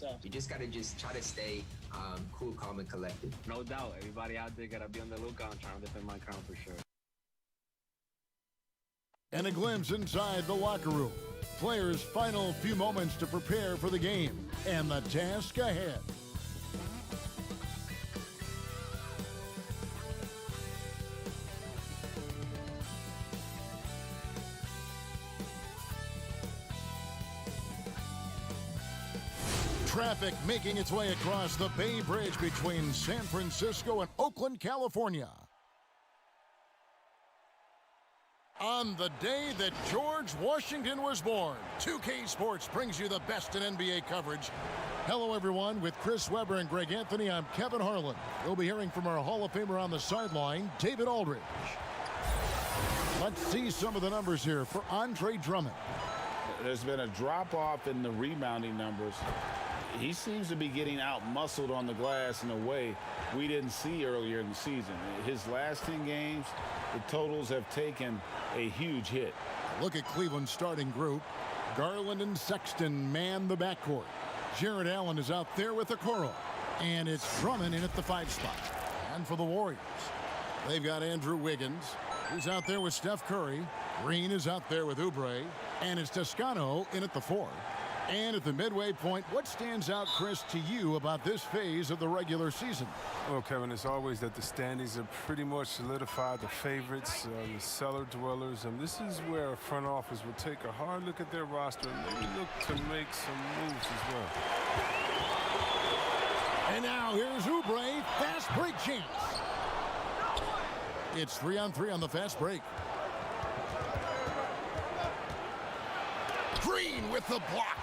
So you just got to try to stay cool, calm, and collected. No doubt. Everybody out there got to be on the lookout and trying to defend my crown for sure. And a glimpse inside the locker room. Players' final few moments to prepare for the game and the task ahead. Traffic making its way across the Bay Bridge between San Francisco and Oakland, California. On the day that George Washington was born, 2K Sports brings you the best in NBA coverage. Hello, everyone. With Chris Webber and Greg Anthony, I'm Kevin Harlan. We'll be hearing from our Hall of Famer on the sideline, David Aldridge. Let's see some of the numbers here for Andre Drummond. There's been a drop-off in the rebounding numbers. He seems to be getting out-muscled on the glass in a way we didn't see earlier in the season. His last 10 games, the totals have taken a huge hit. Look at Cleveland's starting group. Garland and Sexton man the backcourt. Jarrett Allen is out there with Okoro. And it's Drummond in at the 5 spot. And for the Warriors, they've got Andrew Wiggins. He's out there with Steph Curry. Green is out there with Oubre. And it's Toscano in at the 4. And at the midway point, what stands out, Chris, to you about this phase of the regular season? Well, Kevin, it's always that the standings are pretty much solidified, the favorites, the cellar dwellers. And this is where a front office will take a hard look at their roster and maybe look to make some moves as well. And now here's Oubre, fast break chance. It's 3-on-3 on the fast break. Green with the block.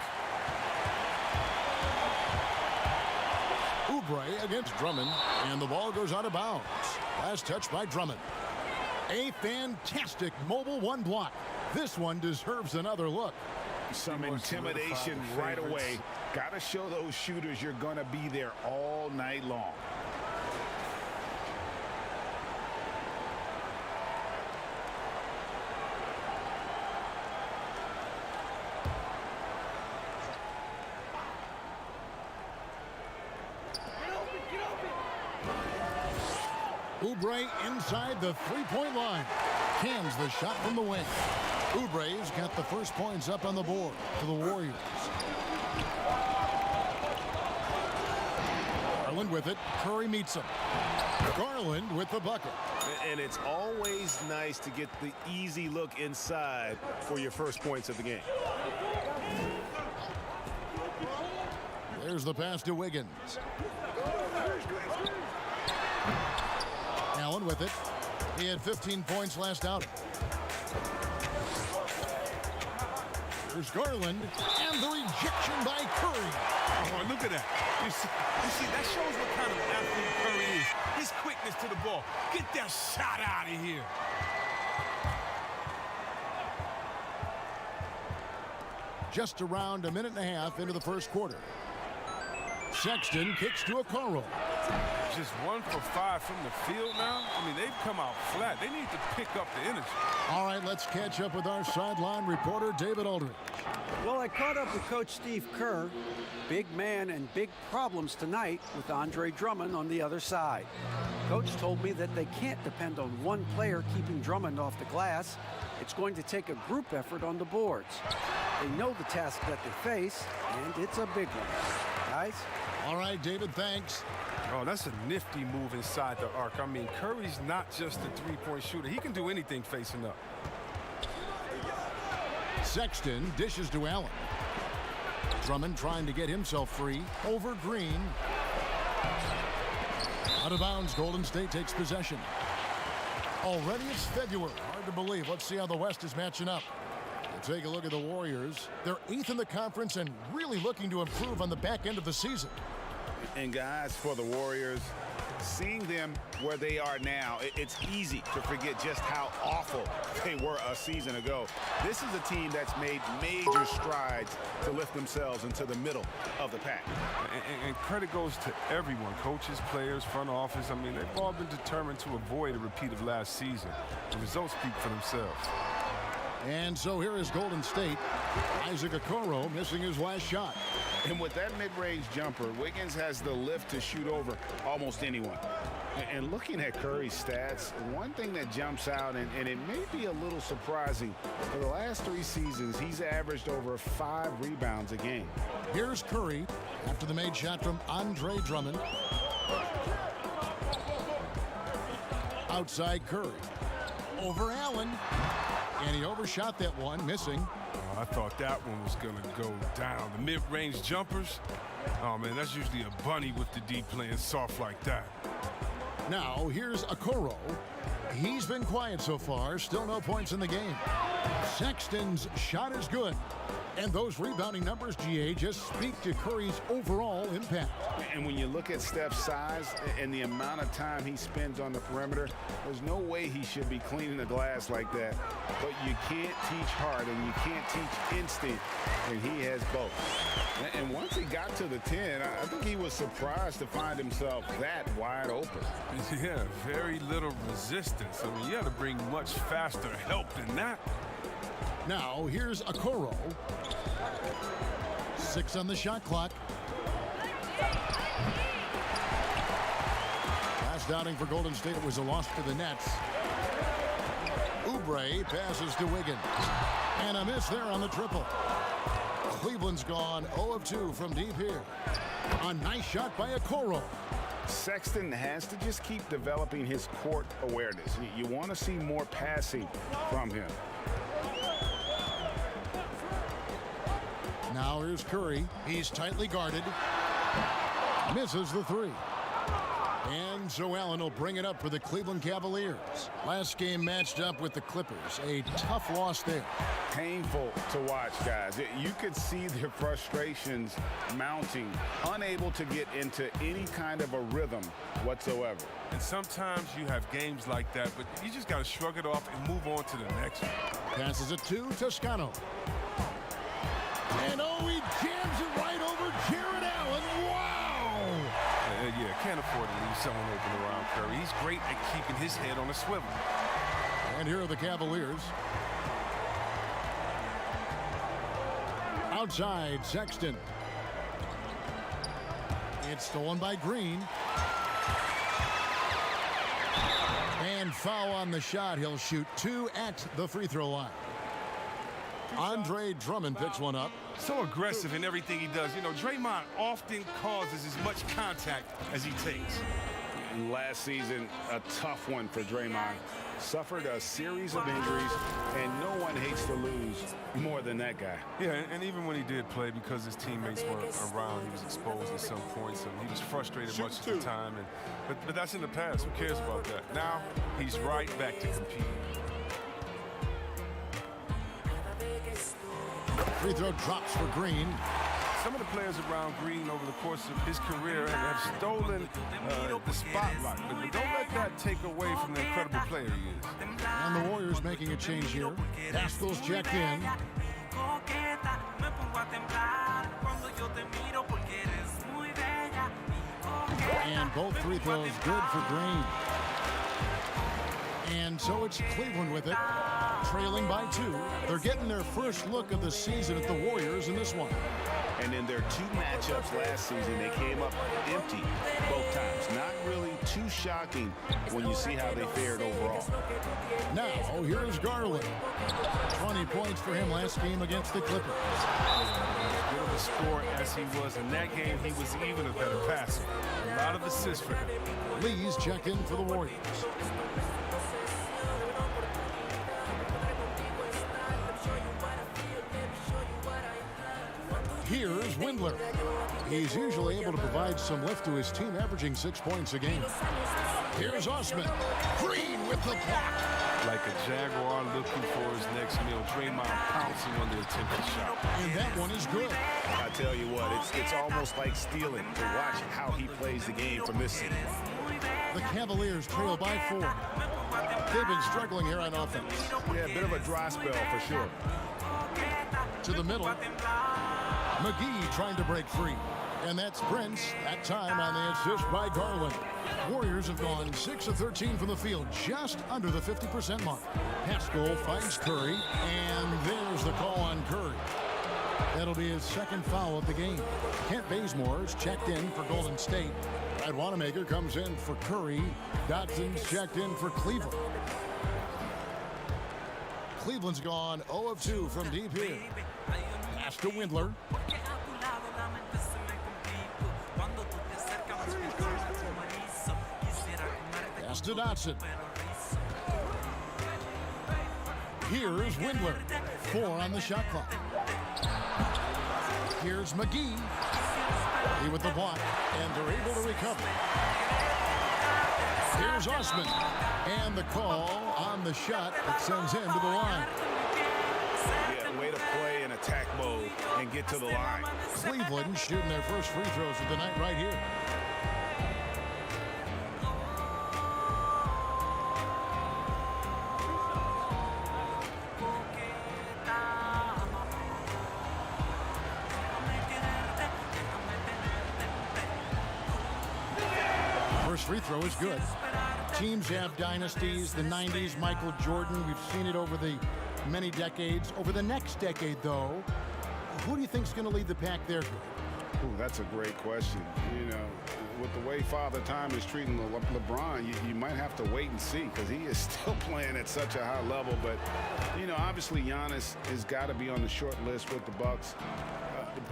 Oubre against Drummond, and the ball goes out of bounds. Last touch by Drummond. A fantastic mobile 1 block. This one deserves another look. Some intimidation right away. Got to show those shooters you're going to be there all night long. Oubre inside the three-point line. Cans the shot from the wing. Oubre's got the first points up on the board for the Warriors. Garland with it. Curry meets him. Garland with the bucket. And it's always nice to get the easy look inside for your first points of the game. There's the pass to Wiggins. Allen with it. He had 15 points last outing. There's Garland, and the rejection by Curry. Oh, look at that. You see, that shows what kind of athlete Curry is. His quickness to the ball. Get that shot out of here. Just around a minute and a half into the first quarter. Sexton kicks to Okoro. Just 1 for 5 from the field now. I mean, they've come out flat. They need to pick up the energy. All right, let's catch up with our sideline reporter, David Aldridge. Well, I caught up with Coach Steve Kerr. Big man and big problems tonight with Andre Drummond on the other side. Coach told me that they can't depend on one player keeping Drummond off the glass. It's going to take a group effort on the boards. They know the task that they face, and it's a big one. Guys? All right, David, thanks. Oh, that's a nifty move inside the arc. I mean, Curry's not just a three-point shooter. He can do anything facing up. Sexton dishes to Allen. Drummond trying to get himself free. Over Green. Out of bounds, Golden State takes possession. Already it's February. Hard to believe. Let's see how the West is matching up. We'll take a look at the Warriors. They're 8th in the conference and really looking to improve on the back end of the season. And guys, for the Warriors, seeing them where they are now, it's easy to forget just how awful they were a season ago. This is a team that's made major strides to lift themselves into the middle of the pack. And credit goes to everyone, coaches, players, front office. I mean, they've all been determined to avoid a repeat of last season. The results speak for themselves. And so here is Golden State. Isaac Okoro missing his last shot. And with that mid-range jumper, Wiggins has the lift to shoot over almost anyone. And looking at Curry's stats, one thing that jumps out, and it may be a little surprising, for the last 3 seasons, he's averaged over 5 rebounds a game. Here's Curry after the made shot from Andre Drummond. Outside Curry. Over Allen. And he overshot that one, missing. I thought that one was going to go down. The mid-range jumpers, oh, man, that's usually a bunny with the D playing soft like that. Now, here's Okoro. He's been quiet so far. Still no points in the game. Sexton's shot is good. And those rebounding numbers, GA, just speak to Curry's overall impact. And when you look at Steph's size and the amount of time he spends on the perimeter, there's no way he should be cleaning the glass like that. But you can't teach heart and you can't teach instinct, and he has both. And once he got to the 10, I think he was surprised to find himself that wide open. Yeah, very little resistance. I mean, you got to bring much faster help than that. Now, here's Okoro. 6 on the shot clock. Last outing for Golden State was a loss to the Nets. Oubre passes to Wiggins. And a miss there on the triple. Cleveland's gone 0 of 2 from deep here. A nice shot by Okoro. Sexton has to just keep developing his court awareness. You want to see more passing from him. Now here's Curry. He's tightly guarded. Misses the 3. And so Allen will bring it up for the Cleveland Cavaliers. Last game matched up with the Clippers. A tough loss there. Painful to watch, guys. You could see their frustrations mounting, unable to get into any kind of a rhythm whatsoever. And sometimes you have games like that, but you just got to shrug it off and move on to the next one. Passes it to Toscano. And oh, he jams it right over Jared Allen. Wow! Yeah, can't afford to leave someone open around Curry. He's great at keeping his head on a swivel. And here are the Cavaliers. Outside, Sexton. It's stolen by Green. And foul on the shot. He'll shoot 2 at the free throw line. Andre Drummond picks one up. So aggressive in everything he does. You know, Draymond often causes as much contact as he takes. Last season, a tough one for Draymond. Suffered a series of injuries, and no one hates to lose more than that guy. Yeah, and even when he did play, because his teammates weren't around, he was exposed at some points, and he was frustrated much of the time. But that's in the past. Who cares about that? Now, he's right back to competing. Free throw drops for Green. Some of the players around Green over the course of his career have stolen the spotlight, but don't let that take away from the incredible player he is. And the Warriors making a change here. Pascal's checked in. And both free throws good for Green. And so it's Cleveland with it, trailing by 2. They're getting their first look of the season at the Warriors in this one. And in their 2 matchups last season, they came up empty both times. Not really too shocking when you see how they fared overall. Now, here's Garland. 20 points for him last game against the Clippers. As good of a scorer as he was in that game, he was even a better passer. A lot of assists for him. Lee's check in for the Warriors. Here's Windler. He's usually able to provide some lift to his team, averaging 6 points a game. Here's Osman. Green with the block. Like a Jaguar looking for his next meal. Draymond pouncing on the attempted shot. And that one is good. I tell you what, it's almost like stealing to watch how he plays the game from this season. The Cavaliers trail by 4. They've been struggling here on offense. Yeah, a bit of a dry spell for sure. To the middle. McGee trying to break free. And that's Prince, that time on the assist by Garland. Warriors have gone 6 of 13 from the field, just under the 50% mark. Pascal finds Curry, and there's the call on Curry. That'll be his second foul of the game. Kent Bazemore is checked in for Golden State. Brad Wanamaker comes in for Curry. Dotson's checked in for Cleveland. Cleveland's gone 0 of 2 from deep here. Pass to Windler. Pass to Dotson. Here's Windler. 4 on the shot clock. Here's McGee. He with the block, and they're able to recover. Here's Osman. And the call on the shot that sends him to the line. Yeah, way to play in attack mode and get to the line. Cleveland shooting their first free throws of the night right here. First free throw is good. Teams have dynasties. The 90s, Michael Jordan. We've seen it over the many decades. Over the next decade, though, who do you think is going to lead the pack there? Ooh, that's a great question. You know, with the way Father Time is treating LeBron, you might have to wait and see because he is still playing at such a high level. But, you know, obviously Giannis has got to be on the short list with the Bucks.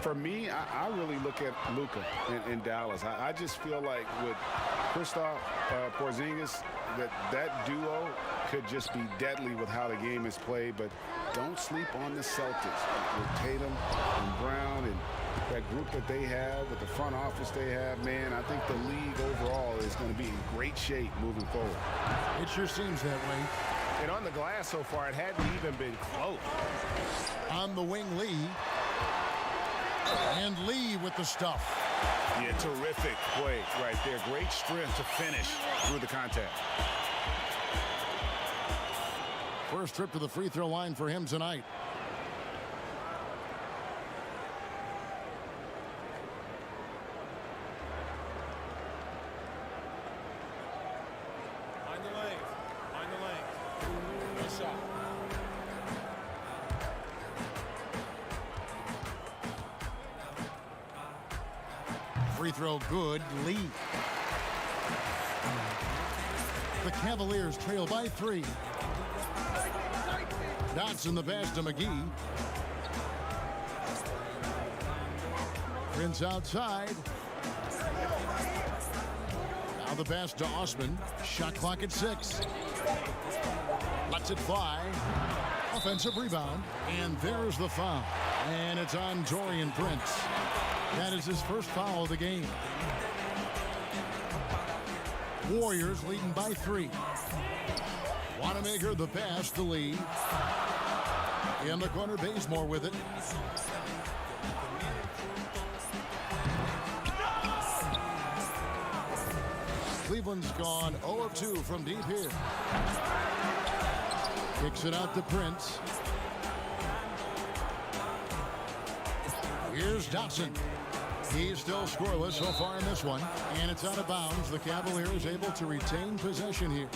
For me, I really look at Luka in Dallas. I just feel like with Kristaps Porzingis, that duo could just be deadly with how the game is played. But don't sleep on the Celtics with Tatum and Brown and that group that they have, with the front office they have. Man, I think the league overall is going to be in great shape moving forward. It sure seems that way. And on the glass so far, it hadn't even been close. On the wing, Lee. And Lee with the stuff. Yeah, terrific play right there. Great strength to finish through the contact. First trip to the free throw line for him tonight. Find the lane. Find the lane. Good shot. Free throw good. Lee. The Cavaliers trail by 3. Dotson the pass to McGee. Prince outside. Now the pass to Osman. Shot clock at 6. Lets it fly. Offensive rebound. And there's the foul. And it's on Taurean Prince. That is his first foul of the game. Warriors leading by 3. Wanamaker the pass to Lee. In the corner, Bazemore with it. Cleveland's gone 0 of 2 from deep here. Kicks it out to Prince. Here's Dotson. He's still scoreless so far in this one, and it's out of bounds. The Cavaliers able to retain possession here.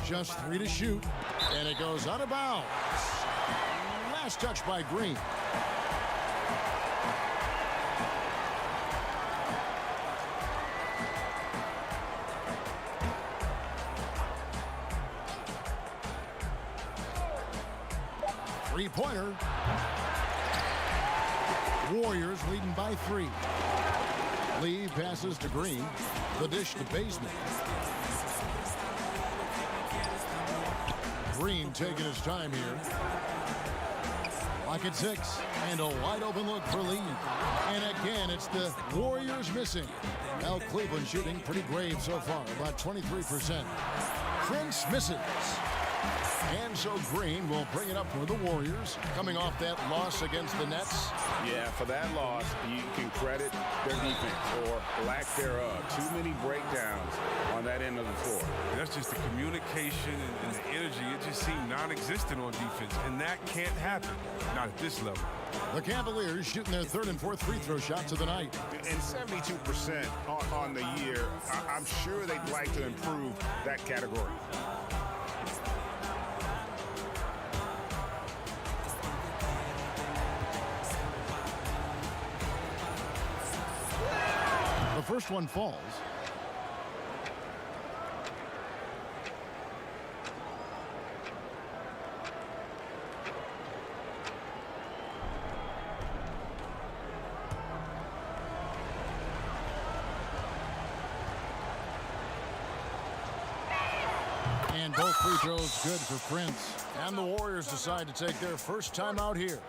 Just 3 to shoot, and it goes out of bounds. Last touch by Green. Three-pointer. Warriors leading by 3. Lee passes to Green. The dish to Bazemore. Green taking his time here. Clock at 6. And a wide open look for Lee. And again, it's the Warriors missing. Now Cleveland shooting pretty grave so far, about 23%. Prince misses. And so Green will bring it up for the Warriors, coming off that loss against the Nets. Yeah, for that loss, you can credit their defense or lack thereof. Too many breakdowns on that end of the floor. That's just the communication and the energy. It just seemed non-existent on defense, and that can't happen, not at this level. The Cavaliers shooting their third and fourth free throw shots of the night. And 72% on the year. I'm sure they'd like to improve that category. The first one falls. And both free throws good for Prince. And the Warriors decide to take their first time out here.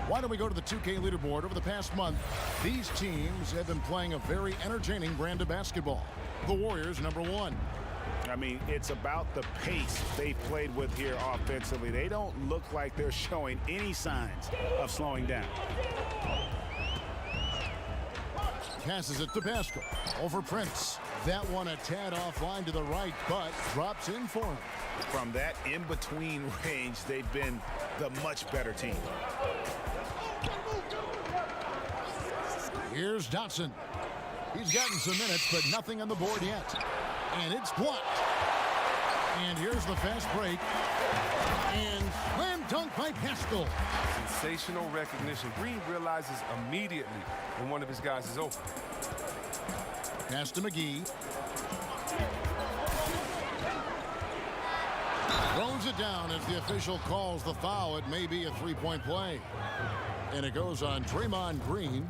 Why don't we go to the 2K leaderboard? Over the past month, these teams have been playing a very entertaining brand of basketball. The Warriors, #1. I mean, it's about the pace they've played with here offensively. They don't look like they're showing any signs of slowing down. Passes it to Pascal. Over Prince. That one a tad offline to the right, but drops in for him. From that in-between range, they've been the much better team. Here's Dotson. He's gotten some minutes, but nothing on the board yet. And it's blocked. And here's the fast break. And slam dunk by Pascal. Sensational recognition. Green realizes immediately when one of his guys is open. Pass to McGee. Throws it down as the official calls the foul. It may be a three-point play. And it goes on Draymond Green.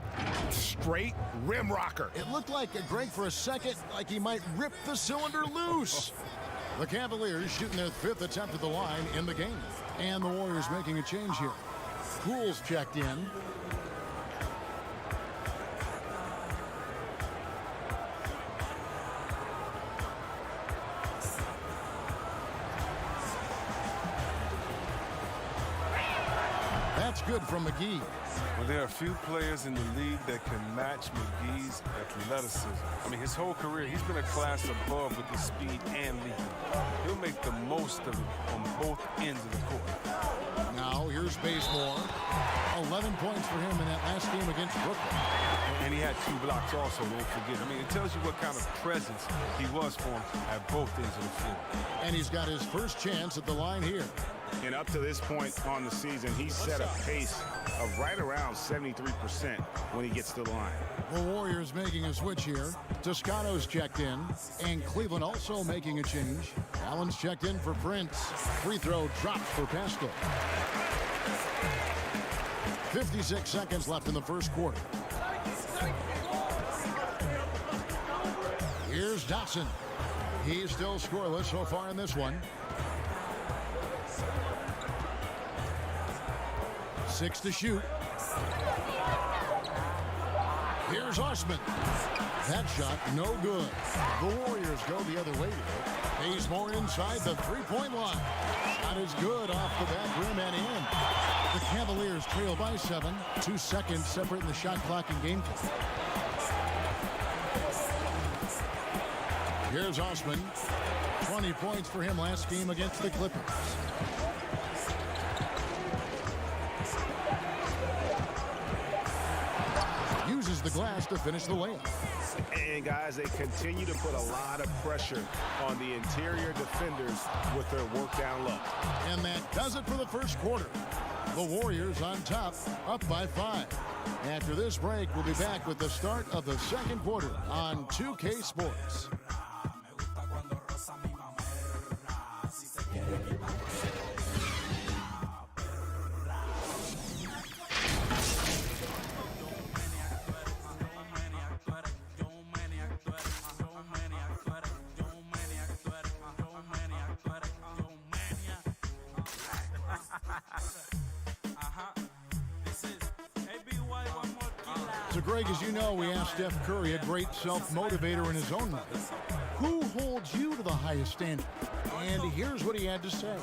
Straight rim rocker. It looked like Greg for a second, like he might rip the cylinder loose. The Cavaliers shooting their 5th attempt at the line in the game. And the Warriors making a change here. Poole's checked in. That's good from McGee. Well, there are a few players in the league that can match McGee's athleticism. I mean, his whole career, he's been a class above with his speed and leap. He'll make the most of it on both ends of the court. Now, here's Bazemore. 11 points for him in that last game against Brooklyn. And he had 2 blocks also, don't forget. I mean, it tells you what kind of presence he was for him at both ends of the field. And he's got his first chance at the line here. And up to this point on the season, he's set a pace of right around 73% when he gets to the line. The Warriors making a switch here. Toscano's checked in. And Cleveland also making a change. Allen's checked in for Prince. Free throw dropped for Pascal. 56 seconds left in the first quarter. Here's Dotson. He's still scoreless so far in this one. 6 to shoot. Here's Osman. That shot no good. The Warriors go the other way today. Bazemore inside the three-point line. Shot is good off the back rim and in. The Cavaliers trail by 7. 2 seconds separating the shot clock and game clock. Here's Osman. 20 points for him last game against the Clippers. uses the glass to finish the layup. And guys, they continue to put a lot of pressure on the interior defenders with their work down low. And that does it for the first quarter. The Warriors on top, up by 5. After this break, we'll be back with the start of the second quarter on 2K Sports. So, Greg, as you know, we asked Steph Curry, a great self-motivator in his own right, who holds you to the highest standard? And here's what he had to say.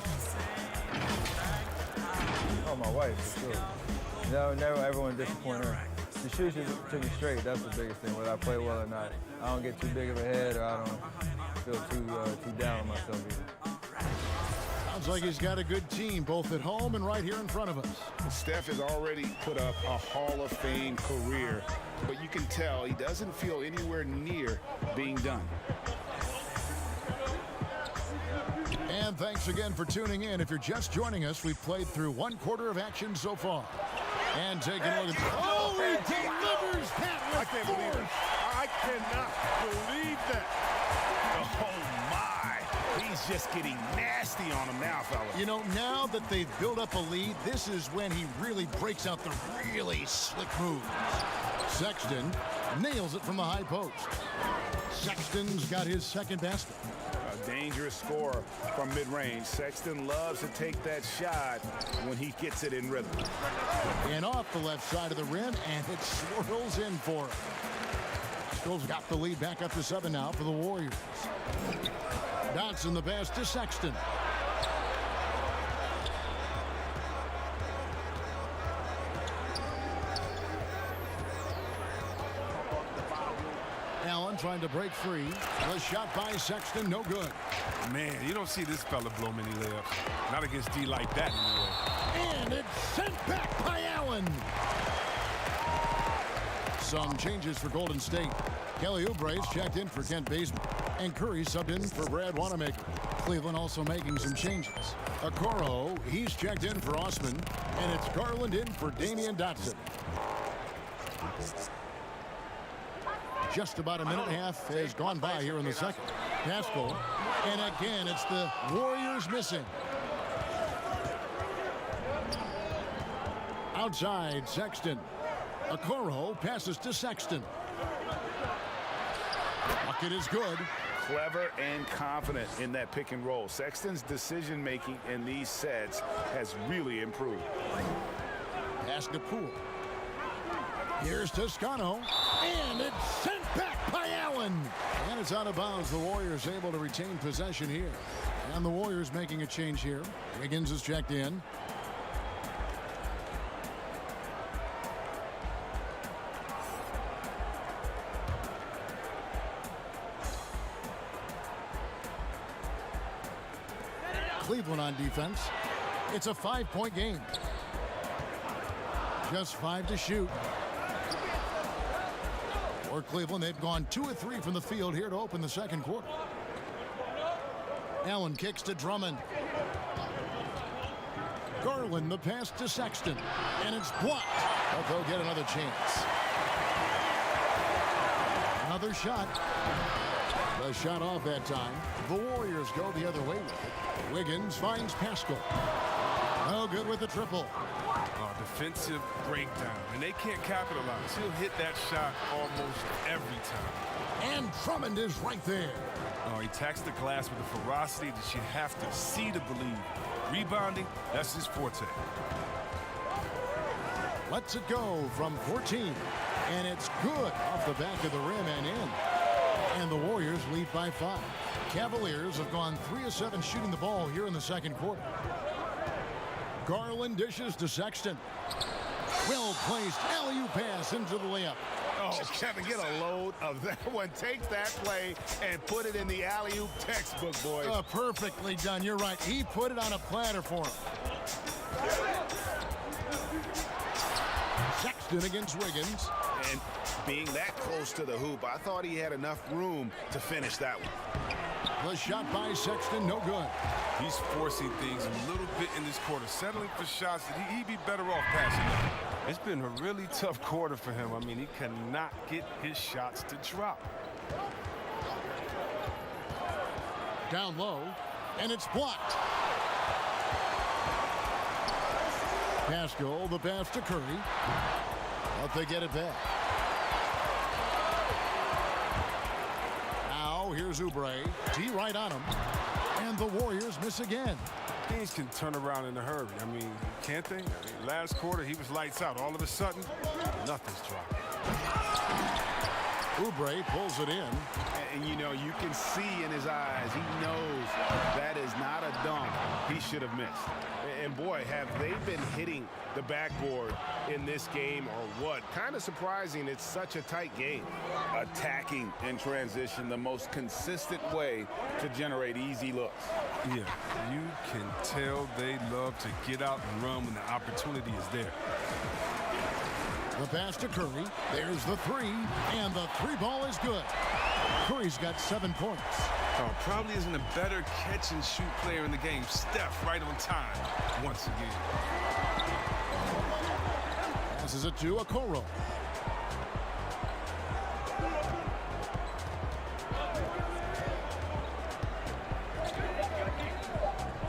Oh, my wife, for sure. No, never ever want to disappoint her. The shoot to me straight, that's the biggest thing, whether I play well or not. I don't get too big of a head, or I don't feel too down on myself either. Sounds like he's got a good team, both at home and right here in front of us. Steph has already put up a Hall of Fame career, but you can tell he doesn't feel anywhere near being done. And thanks again for tuning in. If you're just joining us, we've played through one quarter of action so far. And taking a look at... Oh, he delivers that with I can't believe it. I cannot believe that. Oh, my. He's just getting nasty on him now, fellas. You know, now that they've built up a lead, this is when he really breaks out the really slick moves. Sexton nails it from the high post. Sexton's got his second basket. A dangerous scorer from mid-range. Sexton loves to take that shot when he gets it in rhythm. And off the left side of the rim, and it swirls in for him. Still got the lead back up to 7 now for the Warriors. Dotson the pass to Sexton. Allen trying to break free. The shot by Sexton, no good. Man, you don't see this fella blow many layups. Not against D like that anyway. And it's sent back by Allen. Some changes for Golden State. Kelly Oubre's checked in for Kent Bazemore. And Curry subbed in for Brad Wanamaker. Cleveland also making some changes. Okoro, he's checked in for Osman. And it's Garland in for Damian Dotson. Just about a minute and a half has gone by here in the second. Pascal, and again, it's the Warriors missing. Outside, Sexton. Okoro passes to Sexton. Bucket is good. Clever and confident in that pick and roll. Sexton's decision-making in these sets has really improved. Pass to Poole. Here's Toscano, and it's sent back by Allen. And it's out of bounds. The Warriors able to retain possession here. And the Warriors making a change here. Wiggins is checked in. Cleveland on defense. It's a 5-point game. Just 5 to shoot. For Cleveland, they've gone 2 of 3 from the field here to open the second quarter. Allen kicks to Drummond. Garland the pass to Sexton. And it's blocked. But they'll get another chance. Another shot. The shot off that time. The Warriors go the other way with it. Wiggins finds Pascal. No good with the triple. Defensive breakdown, and they can't capitalize. He'll hit that shot almost every time. And Drummond is right there. Oh, he attacks the glass with a ferocity that you have to see to believe. Rebounding, that's his forte. Lets it go from 14. And it's good off the back of the rim and in. And the Warriors lead by 5. Cavaliers have gone 3 of 7 shooting the ball here in the second quarter. Garland dishes to Sexton. Well-placed alley-oop pass into the layup. Oh, Kevin, get a load of that one. Take that play and put it in the alley-oop textbook, boys. Perfectly done. You're right. He put it on a platter for him. Sexton against Wiggins. And being that close to the hoop, I thought he had enough room to finish that one. The shot by Sexton, no good. He's forcing things a little bit in this quarter, settling for shots that he'd be better off passing them. It's been a really tough quarter for him. I mean, he cannot get his shots to drop. Down low, and it's blocked. Pascal, the pass to Curry. But they get it back. Now, here's Oubre. D right on him. And the Warriors miss again. Things can turn around in a hurry. I mean, can't they? I mean, last quarter, he was lights out. All of a sudden, nothing's dropping. Oubre pulls it in. And, you know, you can see in his eyes, he knows that is not a dunk he should have missed. And, boy, have they been hitting the backboard in this game or what? Kind of surprising it's such a tight game. Attacking in transition, the most consistent way to generate easy looks. Yeah, you can tell they love to get out and run when the opportunity is there. The pass to Curry. There's the three, and the three ball is good. Curry's got 7 points. Probably isn't a better catch-and-shoot player in the game. Steph right on time once again. Passes it to Okoro.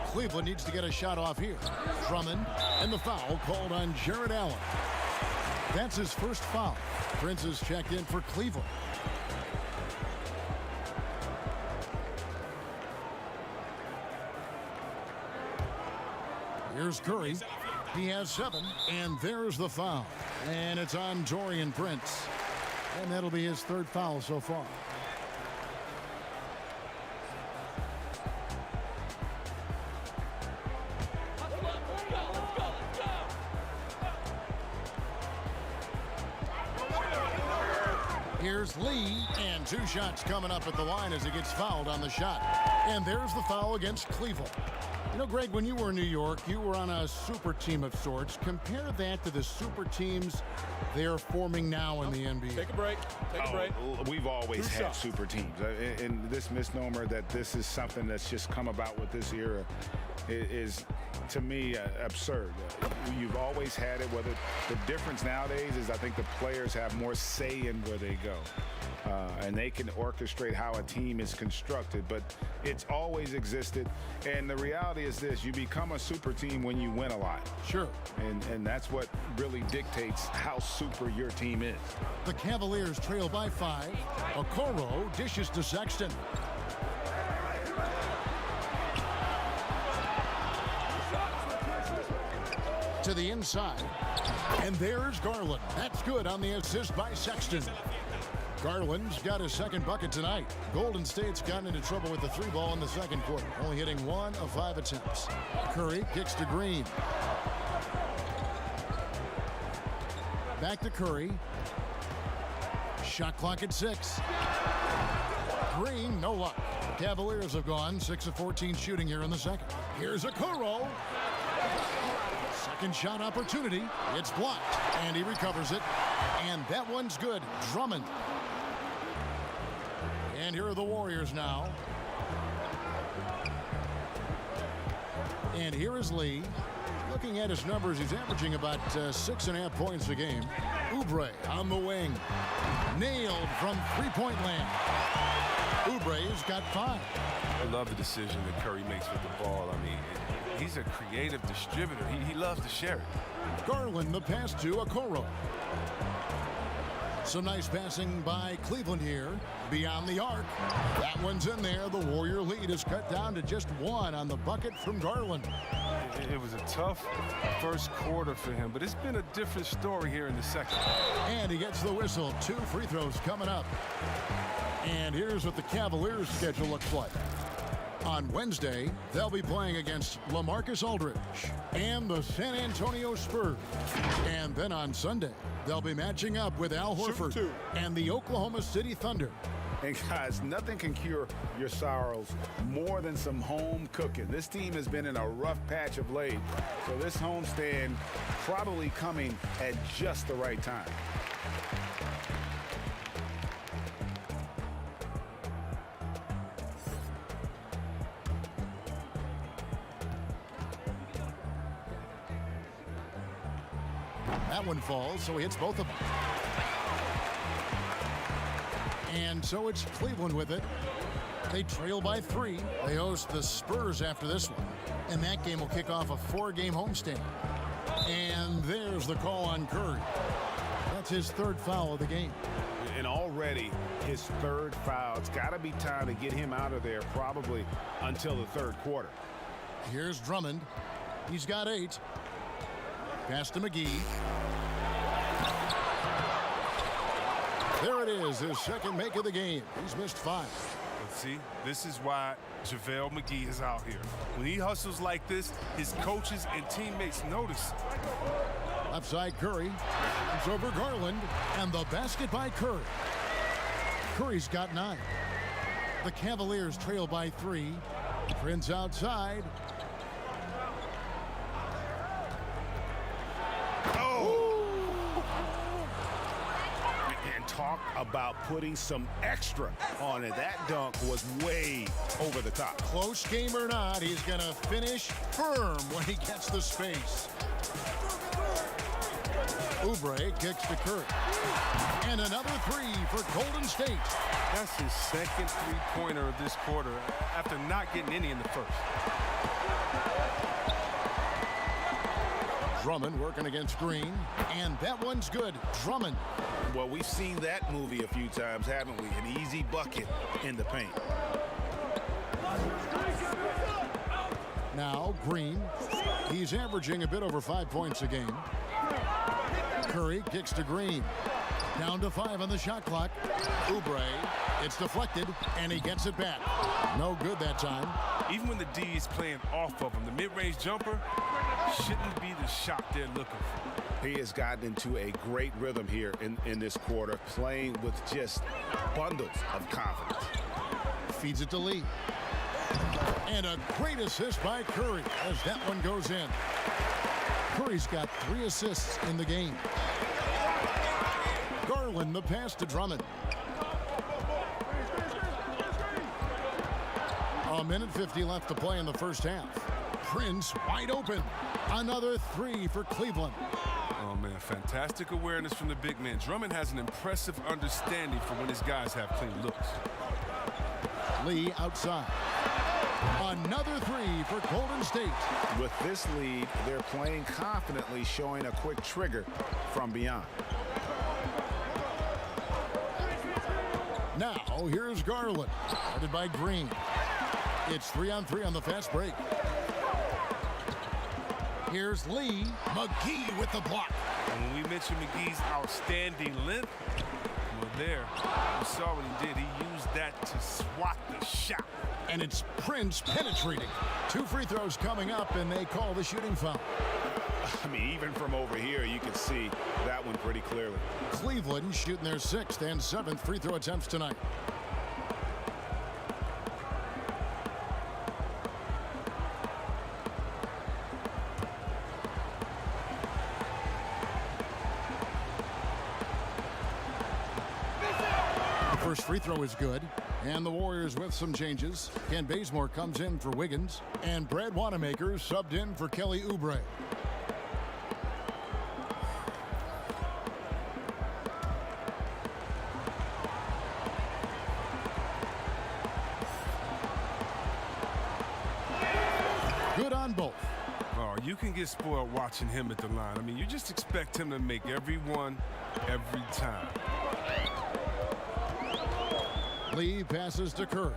Cleveland needs to get a shot off here. Drummond, and the foul called on Jared Allen. That's his first foul. Prince is checked in for Cleveland. Here's Curry. He has 7, and there's the foul. And it's on Taurean Prince. And that'll be his 3rd foul so far. Here's Lee, and 2 shots coming up at the line as he gets fouled on the shot. And there's the foul against Cleveland. You know, Greg, when you were in New York, you were on a super team of sorts. Compare that to the super teams they're forming now in the NBA. Take a break. Take a break. We've always had super teams. And this misnomer that this is something that's just come about with this era is to me, absurd. You've always had it. Whether the difference nowadays is I think the players have more say in where they go. And they can orchestrate how a team is constructed, but it's always existed. And the reality is this: you become a super team when you win a lot. Sure. And that's what really dictates how super your team is. The Cavaliers trail by 5. Okoro dishes to Sexton. To the inside. And there's Garland. That's good on the assist by Sexton. Garland's got his 2nd bucket tonight. Golden State's gotten into trouble with the 3 ball in the 2nd quarter, only hitting 1 of 5 attempts. Curry kicks to Green. Back to Curry. Shot clock at 6. Green, no luck. Cavaliers have gone 6 of 14 shooting here in the 2nd. Here's Okoro. 2nd shot opportunity. It's blocked, and he recovers it. And that one's good. Drummond. And here are the Warriors now. And here is Lee. Looking at his numbers, he's averaging about 6.5 points a game. Oubre on the wing. Nailed from three-point land. Oubre's got 5. I love the decision that Curry makes with the ball. I mean, he's a creative distributor. He loves to share it. Garland, the pass to Okoro. Some nice passing by Cleveland here. Beyond the arc. That one's in there. The Warrior lead is cut down to just 1 on the bucket from Garland. It was a tough first quarter for him, but it's been a different story here in the 2nd. And he gets the whistle. 2 free throws coming up. And here's what the Cavaliers' schedule looks like. On Wednesday, they'll be playing against LaMarcus Aldridge and the San Antonio Spurs. And then on Sunday, they'll be matching up with Al Horford and the Oklahoma City Thunder. And guys, nothing can cure your sorrows more than some home cooking. This team has been in a rough patch of late, so this homestand probably coming at just the right time. That one falls, so he hits both of them. And so it's Cleveland with it. They trail by 3. They host the Spurs after this one. And that game will kick off a 4-game homestand. And there's the call on Curry. That's his 3rd foul of the game. And already his 3rd foul. It's got to be time to get him out of there probably until the 3rd quarter. Here's Drummond. He's got 8. Pass to McGee. There it is, his 2nd make of the game. He's missed 5. See, this is why JaVale McGee is out here. When he hustles like this, his coaches and teammates notice. Left side Curry. It's over Garland. And the basket by Curry. Curry's got 9. The Cavaliers trail by 3. Prince outside. Talk about putting some extra on it. That dunk was way over the top. Close game or not, he's going to finish firm when he gets the space. Oubre kicks to Curry. And another 3 for Golden State. That's his 2nd 3-pointer of this quarter after not getting any in the 1st. Drummond working against Green. And that one's good. Drummond. Well, we've seen that movie a few times, haven't we? An easy bucket in the paint. Now Green. He's averaging a bit over 5 points a game. Curry kicks to Green. Down to 5 on the shot clock. Oubre. It's deflected, and he gets it back. No good that time. Even when the D is playing off of him, the mid-range jumper shouldn't be the shot they're looking for. He has gotten into a great rhythm here in this quarter, playing with just bundles of confidence. Feeds it to Lee. And a great assist by Curry as that one goes in. Curry's got 3 assists in the game. Garland the pass to Drummond. A minute 50 left to play in the 1st half. Prince wide open. Another 3 for Cleveland. Oh, man, fantastic awareness from the big man. Drummond has an impressive understanding for when his guys have clean looks. Lee outside. Another 3 for Golden State. With this lead, they're playing confidently, showing a quick trigger from beyond. Now, here's Garland. Guarded by Green. It's 3-on-3 on the fast break. Here's Lee. McGee with the block. And when we mentioned McGee's outstanding length, well, there, you saw what he did. He used that to swat the shot. And it's Prince penetrating. 2 free throws coming up, and they call the shooting foul. I mean, even from over here, you can see that one pretty clearly. Cleveland shooting their 6th and 7th free throw attempts tonight. First free throw is good, and the Warriors with some changes. Ken Bazemore comes in for Wiggins, and Brad Wanamaker subbed in for Kelly Oubre. Good on both. Oh, you can get spoiled watching him at the line. I mean, you just expect him to make every one, every time. Lee passes to Curry.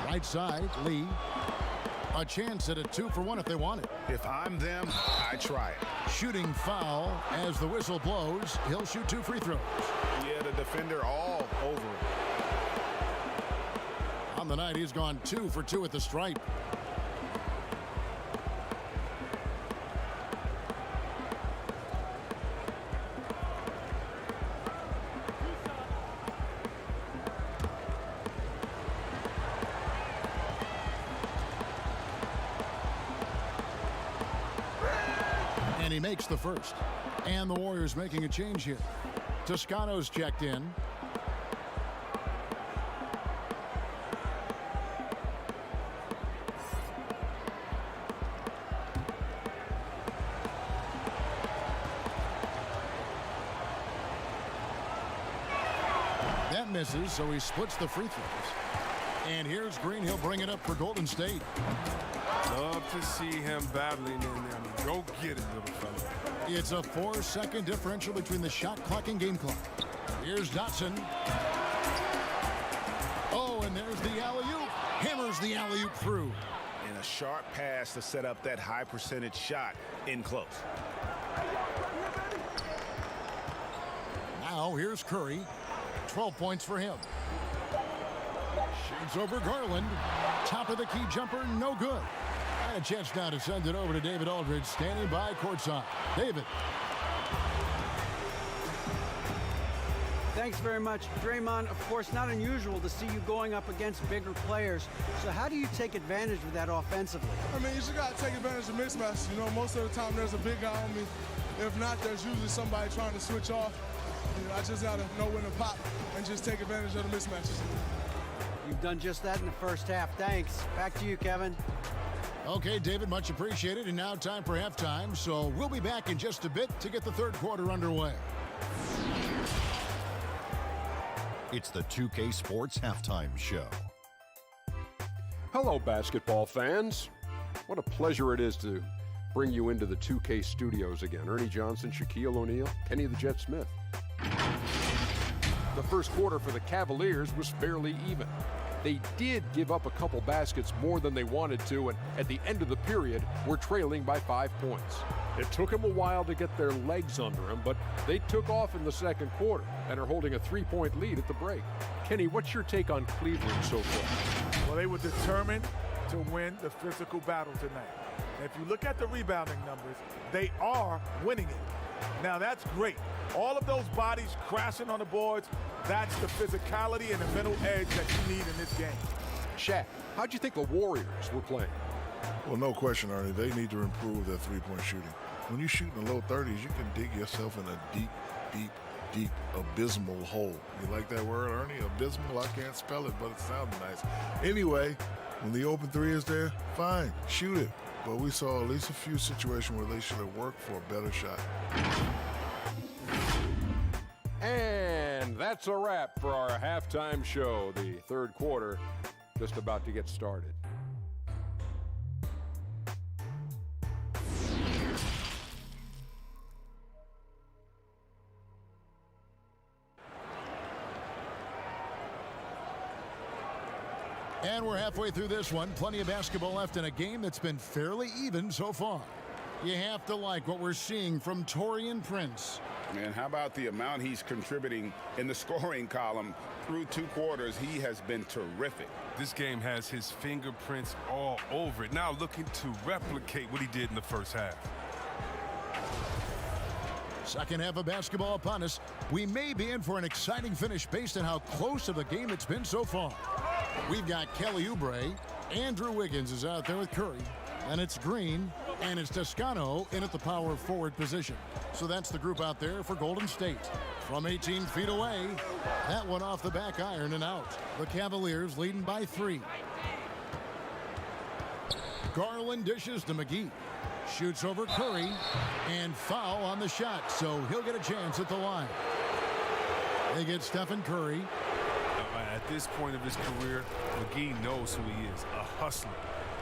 Right side, Lee. A chance at a 2-for-1 if they want it. If I'm them, I try it. Shooting foul as the whistle blows. He'll shoot 2 free throws. Yeah, the defender all over it. On the night, he's gone 2 for 2 at the stripe. And he makes the first. And the Warriors making a change here. Toscano's checked in. one misses, so he splits the free throws. And here's Green. He'll bring it up for Golden State. Love to see him battling in there. Go get it, little fella. It's a 4-second differential between the shot clock and game clock. Here's Dotson. Oh, and there's the alley-oop. Hammers the alley-oop through. And a sharp pass to set up that high percentage shot in close. Now here's Curry. 12 points for him. Shoots over Garland. Top of the key jumper, no good. And a chance now to send it over to David Aldridge, standing by courtside. David. Thanks very much, Draymond. Of course, not unusual to see you going up against bigger players. So how do you take advantage of that offensively? I mean, you just got to take advantage of mismatches. You know, most of the time there's a big guy on me. If not, there's usually somebody trying to switch off. You know, I just got to know when to pop and just take advantage of the mismatches. You've done just that in the first half. Thanks. Back to you, Kevin. Okay, David, much appreciated. And now time for halftime. So we'll be back in just a bit to get the third quarter underway. It's the 2K Sports Halftime Show. Hello, basketball fans. What a pleasure it is to bring you into the 2K studios again. Ernie Johnson, Shaquille O'Neal, Kenny the Jet Smith. The first quarter for the Cavaliers was fairly even. They did give up a couple baskets more than they wanted to, and at the end of the period, were trailing by 5 points. It took them a while to get their legs under them, but they took off in the second quarter and are holding a 3-point lead at the break. Kenny, what's your take on Cleveland so far? Well, they were determined to win the physical battle tonight. And if you look at the rebounding numbers, they are winning it. Now, that's great. All of those bodies crashing on the boards, that's the physicality and the mental edge that you need in this game. Shaq, how'd you think the Warriors were playing? Well, no question, Ernie. They need to improve their three-point shooting. When you shoot in the low 30s, you can dig yourself in a deep, abysmal hole. You like that word, Ernie? Abysmal? I can't spell it, but it sounds nice. Anyway, when the open three is there, fine, shoot it. But we saw at least a few situations where they should have worked for a better shot. And that's a wrap for our halftime show. The third quarter just about to get started. And we're halfway through this one. Plenty of basketball left in a game that's been fairly even so far. You have to like what we're seeing from Taurean Prince. And how about the amount he's contributing in the scoring column through 2 quarters? He has been terrific. This game has his fingerprints all over it. Now looking to replicate what he did in the first half. Second half of basketball upon us. We may be in for an exciting finish based on how close of a game it's been so far. We've got Kelly Oubre. Andrew Wiggins is out there with Curry. And it's Green. And it's Toscano in at the power forward position. So that's the group out there for Golden State. From 18 feet away, that one off the back iron and out. The Cavaliers leading by 3. Garland dishes to McGee. Shoots over Curry. And foul on the shot, so he'll get a chance at the line. They get Stephen Curry. At this point of his career, McGee knows who he is, a hustler.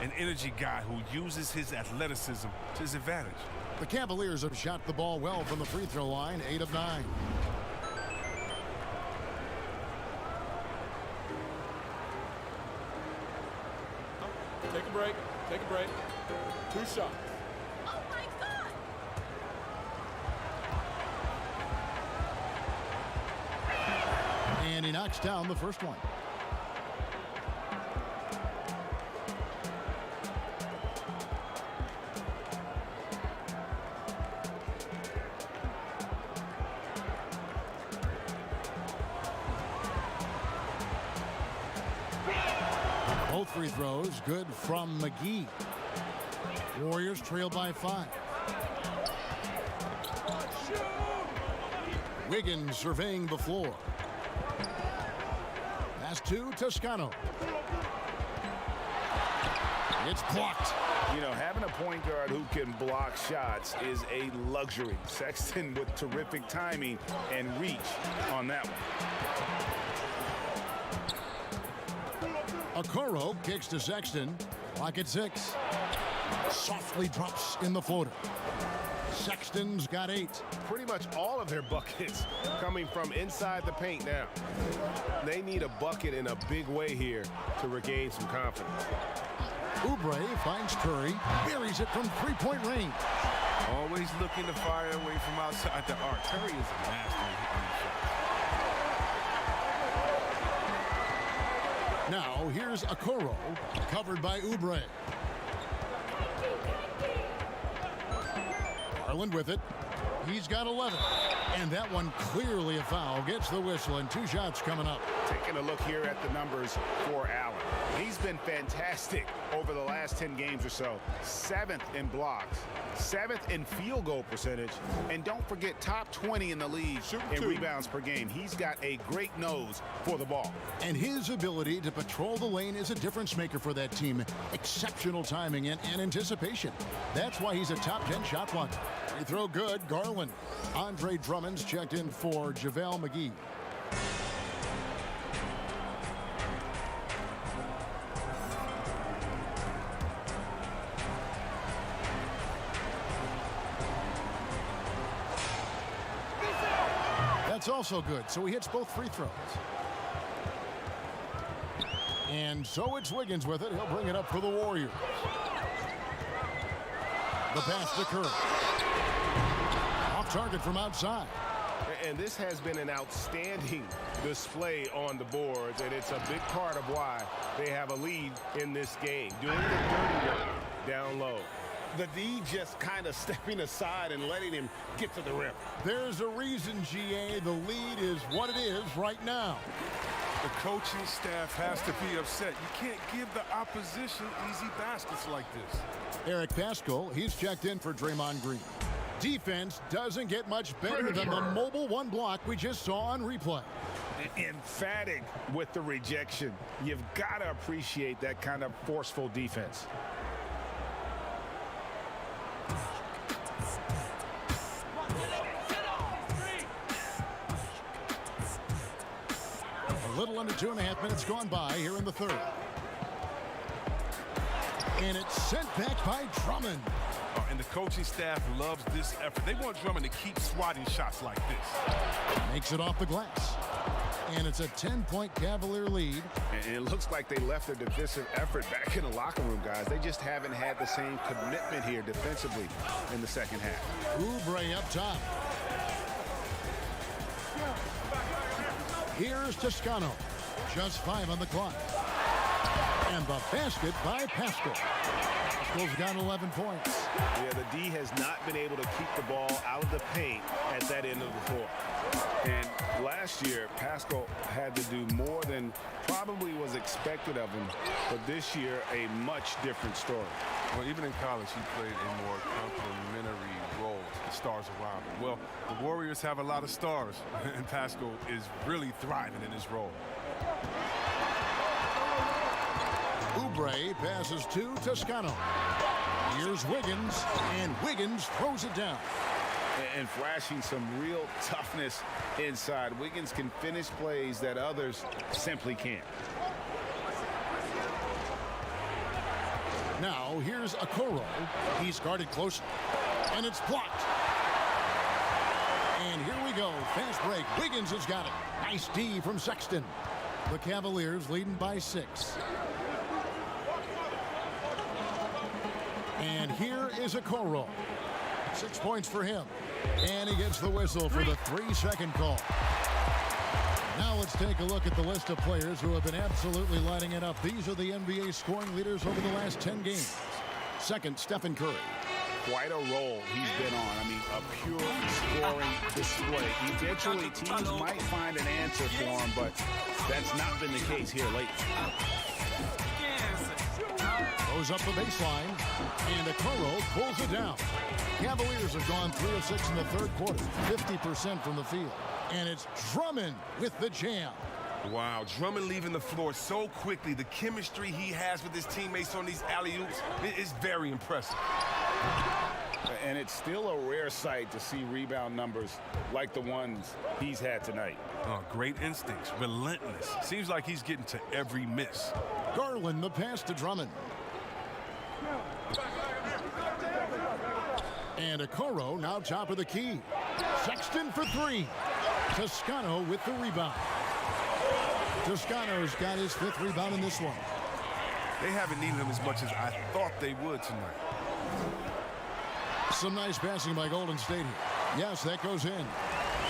An energy guy who uses his athleticism to his advantage. The Cavaliers have shot the ball well from the free throw line, 8 of 9. Take a break. Take a break. 2 shots. Oh, my God! And he knocks down the first one. Both free throws good from McGee. Warriors trail by 5. Wiggins surveying the floor. Pass to Toscano. It's blocked. You know, having a point guard who can block shots is a luxury. Sexton with terrific timing and reach on that one. Okoro kicks to Sexton. Clock at 6. Softly drops in the floater. Sexton's got 8. Pretty much all of their buckets coming from inside the paint now. They need a bucket in a big way here to regain some confidence. Oubre finds Curry, buries it from three-point range. Always looking to fire away from outside the arc. Curry is a master at hitting the shot. Now here's Okoro, covered by Oubre. Garland with it. He's got 11. And that one clearly a foul. Gets the whistle and 2 shots coming up. Taking a look here at the numbers for Allen. He's been fantastic over the last 10 games or so. 7th in blocks, 7th in field goal percentage, and don't forget top 20 in the league in rebounds per game. He's got a great nose for the ball. And his ability to patrol the lane is a difference maker for that team. Exceptional timing and anticipation. That's why he's a top 10 shot blocker. Free throw good, Garland. Andre Drummond's checked in for JaVale McGee. That's also good, so he hits both free throws. And so it's Wiggins with it. He'll bring it up for the Warriors. The pass to Curry. Off target from outside. And this has been an outstanding display on the boards, and it's a big part of why they have a lead in this game. Doing the dirty work down low. The D just kind of stepping aside and letting him get to the rim. There's a reason, GA, the lead is what it is right now. The coaching staff has to be upset. You can't give the opposition easy baskets like this. Eric Paschal, he's checked in for Draymond Green. Defense doesn't get much better than the mobile one block we just saw on replay. Emphatic with the rejection. You've got to appreciate that kind of forceful defense. A little under 2.5 minutes gone by here in the third. And it's sent back by Drummond. And the coaching staff loves this effort. They want Drummond to keep swatting shots like this. Makes it off the glass. And it's a 10-point Cavalier lead. And it looks like they left their defensive effort back in the locker room, guys. They just haven't had the same commitment here defensively in the second half. Oubre up top. Here's Toscano. Just 5 on the clock. And the basket by Paschal. Pascal's got 11 points. Yeah, the D has not been able to keep the ball out of the paint at that end of the floor. And last year, Paschal had to do more than probably was expected of him. But this year, a much different story. Well, even in college, he played a more complementary role to the stars around him. Well, the Warriors have a lot of stars, and Paschal is really thriving in his role. Oubre passes to Toscano. Here's Wiggins, and Wiggins throws it down. And flashing some real toughness inside. Wiggins can finish plays that others simply can't. Now here's Okoro. He's guarded close, and it's blocked. And here we go. Fast break. Wiggins has got it. Nice D from Sexton. The Cavaliers leading by 6. And here is Okoro. 6 points for him. And he gets the whistle for the 3-second call. Now let's take a look at the list of players who have been absolutely lighting it up. These are the NBA scoring leaders over the last 10 games. Second, Stephen Curry. Quite a role he's been on. I mean, a pure scoring display. Eventually, teams might find an answer for him, but that's not been the case here lately. Goes up the baseline, and Okoro pulls it down. Cavaliers have gone 3 of 6 in the third quarter, 50% from the field. And it's Drummond with the jam. Wow, Drummond leaving the floor so quickly. The chemistry he has with his teammates on these alley-oops is very impressive. And it's still a rare sight to see rebound numbers like the ones he's had tonight. Oh, great instincts, relentless. Seems like he's getting to every miss. Garland, the pass to Drummond. And Okoro now top of the key. Sexton for three. Toscano with the rebound. Toscano's got his 5th rebound in this one. They haven't needed him as much as I thought they would tonight. Some nice passing by Golden State here. Yes, that goes in.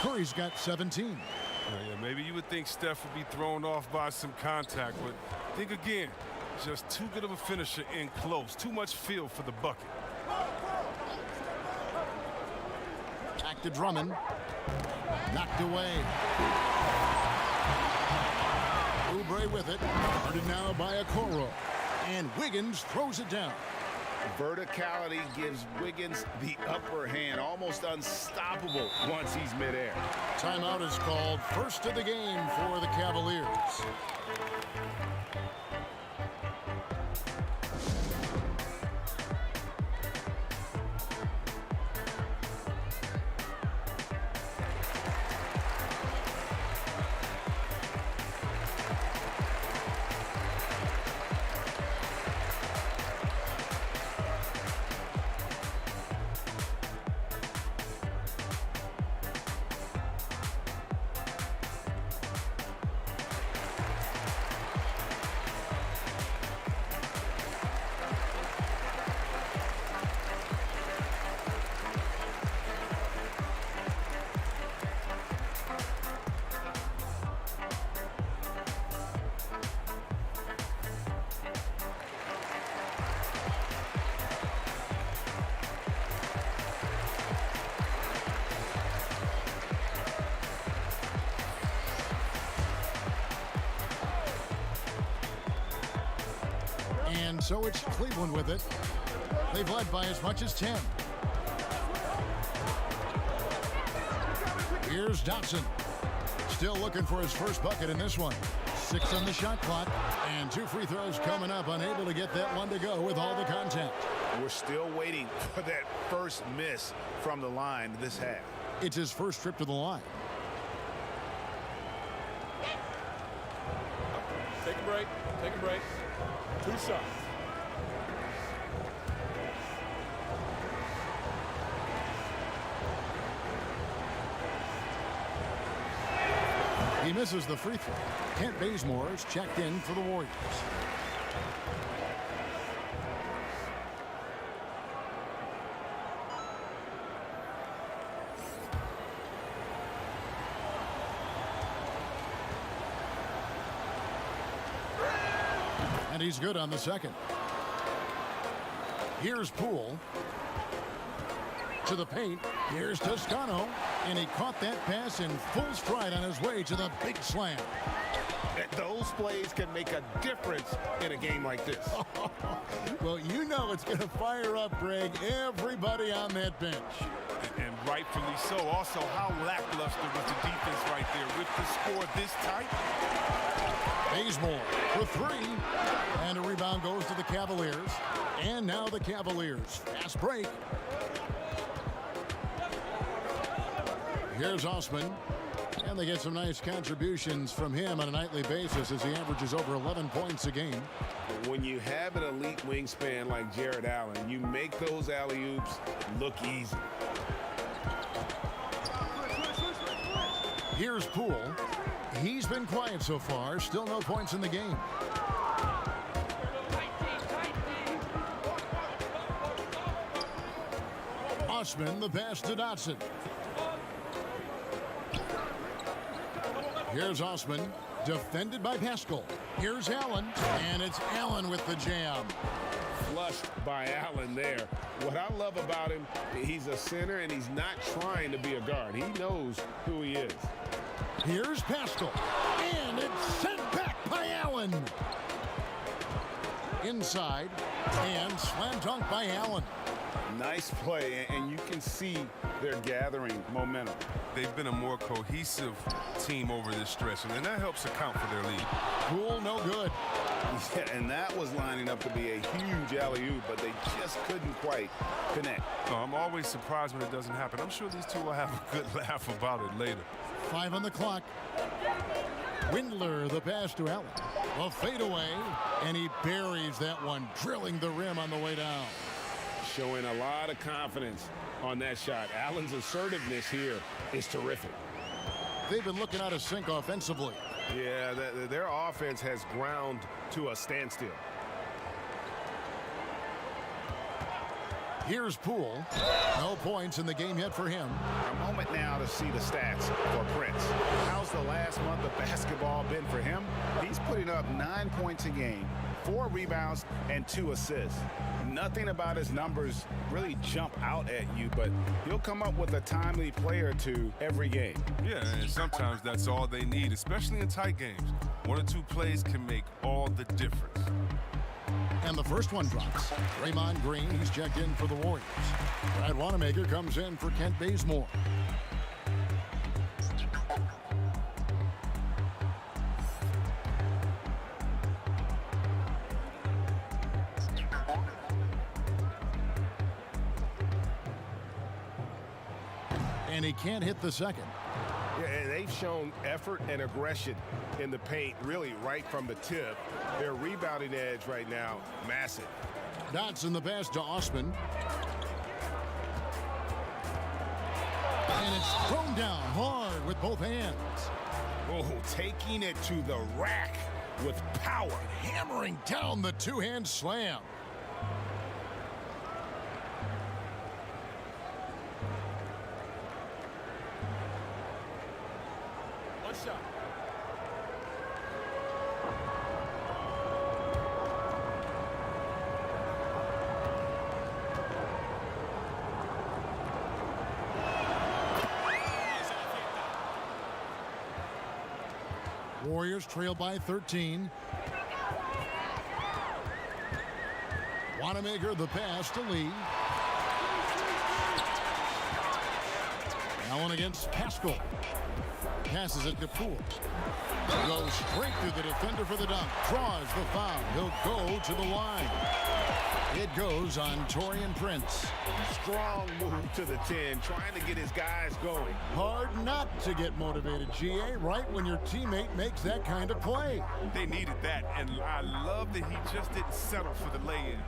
Curry's got 17. Yeah, maybe you would think Steph would be thrown off by some contact, but think again. Just too good of a finisher in close. Too much feel for the bucket. Back to Drummond. Knocked away. Oubre with it. Guarded now by Okoro. And Wiggins throws it down. Verticality gives Wiggins the upper hand, almost unstoppable once he's midair. Timeout is called. First of the game for the Cavaliers. And so it's Cleveland with it. They've led by as much as 10. Here's Dotson. Still looking for his first bucket in this one. 6 on the shot clock. And 2 free throws coming up. Unable to get that one to go with all the contact. We're still waiting for that first miss from the line this half. It's his first trip to the line. Take a break. Take a break. 2 shots. He misses the free throw. Kent Bazemore is checked in for the Warriors. And he's good on the second. Here's Poole. To the paint. Here's Toscano. And he caught that pass in full stride on his way to the big slam. Those plays can make a difference in a game like this. Well, you know it's going to fire up, Greg, everybody on that bench. And rightfully so. Also, how lackluster was the defense right there with the score this tight. Bazemore for 3. And a rebound goes to the Cavaliers. And now the Cavaliers. Fast break. Here's Osman. And they get some nice contributions from him on a nightly basis as he averages over 11 points a game. When you have an elite wingspan like Jared Allen, you make those alley-oops look easy. Here's Poole. He's been quiet so far. Still no points in the game. Osman, the pass to Dotson. Here's Osman, defended by Pascal. Here's Allen, and it's Allen with the jam. Flushed by Allen there. What I love about him, he's a center, and he's not trying to be a guard. He knows who he is. Here's Pascal, and it's sent back by Allen. Inside, and slam dunk by Allen. Nice play, and you can see they're gathering momentum. They've been a more cohesive team over this stretch, and that helps account for their lead. Poole, no good. Yeah, and that was lining up to be a huge alley-oop, but they just couldn't quite connect. Oh, I'm always surprised when it doesn't happen. I'm sure these two will have a good laugh about it later. 5 on the clock. Windler, the pass to Allen. A fadeaway, and he buries that one, drilling the rim on the way down. Showing a lot of confidence on that shot. Allen's assertiveness here is terrific. They've been looking out of sync offensively. Yeah, their offense has ground to a standstill. Here's Poole. No points in the game yet for him. A moment now to see the stats for Prince. How's the last month of basketball been for him? He's putting up 9 points a game, 4 rebounds, and 2 assists. Nothing about his numbers really jump out at you, but he'll come up with a timely play or two every game. Yeah, and sometimes that's all they need, especially in tight games. 1 or 2 plays can make all the difference. And the first one drops. Draymond Green, he's checked in for the Warriors. Brad Wanamaker comes in for Kent Bazemore. And he can't hit the second. Yeah, and they've shown effort and aggression in the paint, really right from the tip. Their rebounding edge right now, massive. Dotson the pass to Osman. And it's thrown down hard with both hands. Oh, taking it to the rack with power. Hammering down the two-hand slam. One shot. Warriors trail by 13. Wanamaker the pass to Lee. Allen against Pascal. Passes it to Poole. Goes straight through the defender for the dunk. Draws the foul. He'll go to the line. It goes on Taurean Prince. Strong move to the 10, trying to get his guys going. Hard not to get motivated, GA, right when your teammate makes that kind of play. They needed that, and I love that he just didn't settle for the lay-in.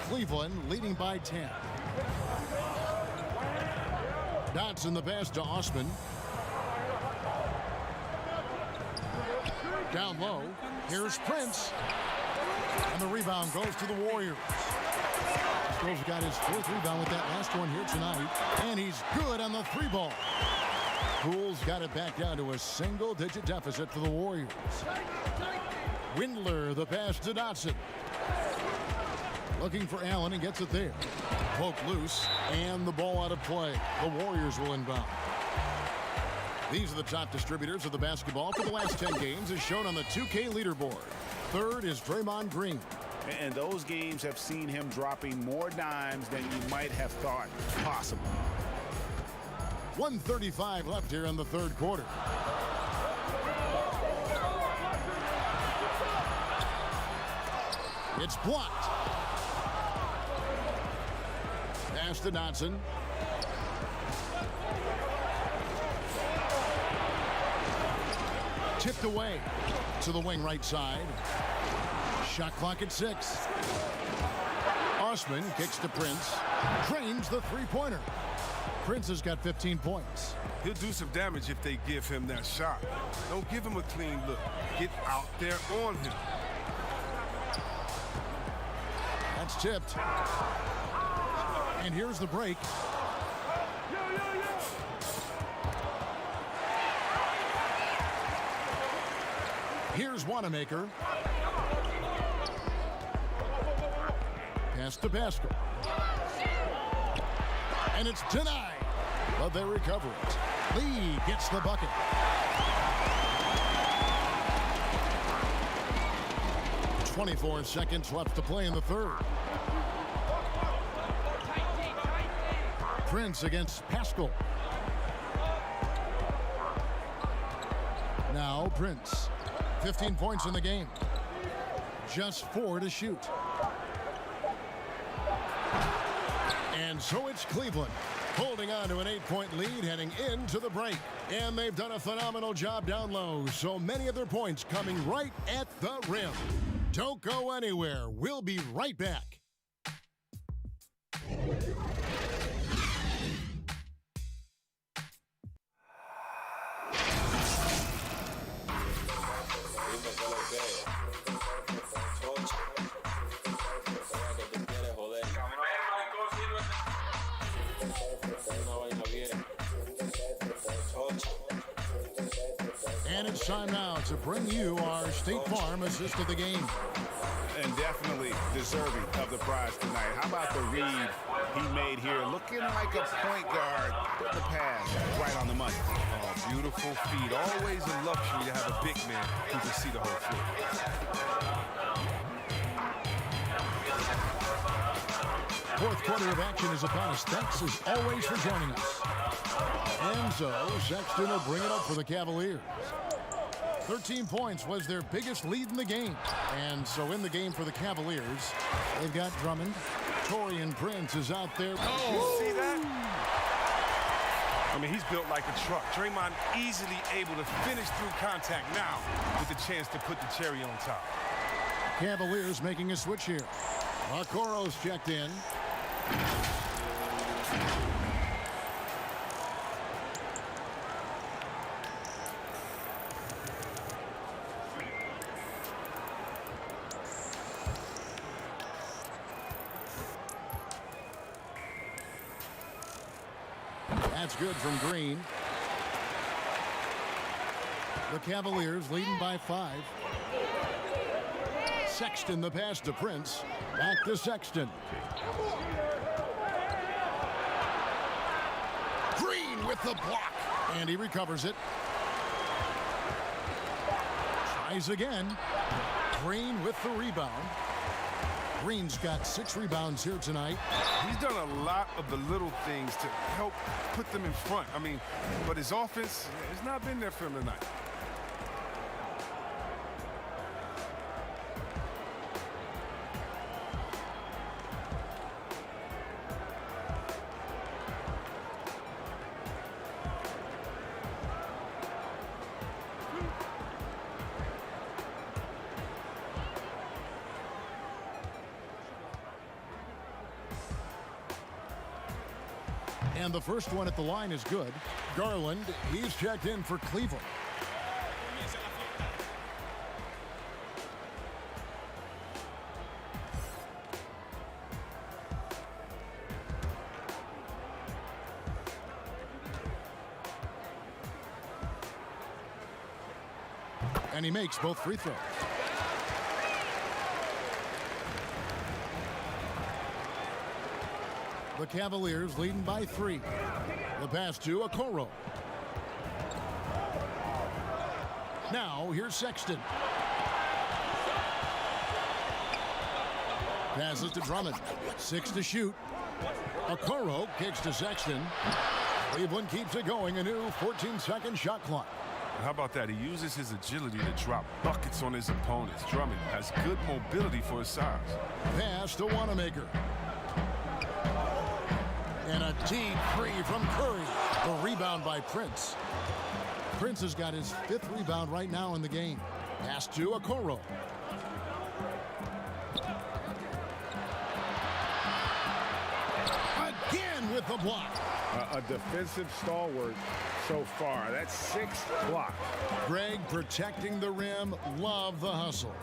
Cleveland leading by 10. Dotson the pass to Osman. Down low. Here's Prince. And the rebound goes to the Warriors. Stroll's got his 4th rebound with that last one here tonight. And he's good on the 3-ball. Poole's got it back down to a single-digit deficit for the Warriors. Windler the pass to Dotson. Looking for Allen and gets it there. Poke loose and the ball out of play. The Warriors will inbound. These are the top distributors of the basketball for the last 10 games as shown on the 2K leaderboard. 3rd is Draymond Green. And those games have seen him dropping more dimes than you might have thought possible. 1:35 left here in the 3rd quarter. It's blocked. Pass to Dotson. Tipped away to the wing right side. Shot clock at 6. Osman kicks to Prince. Drains the 3-pointer. Prince has got 15 points. He'll do some damage if they give him that shot. Don't give him a clean look. Get out there on him. That's tipped. And here's the break. Here's Wanamaker. Pass to Pascal. And it's denied. But they recover it. Lee gets the bucket. .24 seconds left to play in the 3rd. Prince against Pascal. Now Prince. 15 points in the game. Just 4 to shoot. And so it's Cleveland holding on to an 8-point lead heading into the break. And they've done a phenomenal job down low. So many of their points coming right at the rim. Don't go anywhere. We'll be right back. And it's time now to bring you our State Farm assist of the game. And definitely deserving of the prize tonight. How about the read he made here? Looking like a point guard. The pass right on the money. Oh, beautiful feed. Always a luxury to have a big man who can see the whole floor. Fourth quarter of action is upon us. Thanks as always for joining us. And so Sexton will bring it up for the Cavaliers. 13 points was their biggest lead in the game. And so in the game for the Cavaliers, they've got Drummond. Taurean Prince is out there. Oh, you see that? I mean, he's built like a truck. Draymond easily able to finish through contact now with the chance to put the cherry on top. Cavaliers making a switch here. Okoro's checked in. That's good from Green. The Cavaliers leading by 5. Sexton the pass to Prince. Back to Sexton. Green with the block. And he recovers it. Tries again. Green with the rebound. Green's got 6 rebounds here tonight. He's done a lot of the little things to help put them in front. I mean, but his offense has not been there for him tonight. And the first one at the line is good. Garland, he's checked in for Cleveland. And he makes both free throws. The Cavaliers leading by 3. The pass to Okoro. Now here's Sexton. Passes to Drummond. 6 to shoot. Okoro kicks to Sexton. Cleveland keeps it going. A new 14-second shot clock. How about that? He uses his agility to drop buckets on his opponents. Drummond has good mobility for his size. Pass to Wanamaker. And a deep three from Curry. The rebound by Prince. Prince has got his 5th rebound right now in the game. Pass to Okoro. Again with the block. A defensive stalwart so far. That's 6th block. Greg protecting the rim. Love the hustle.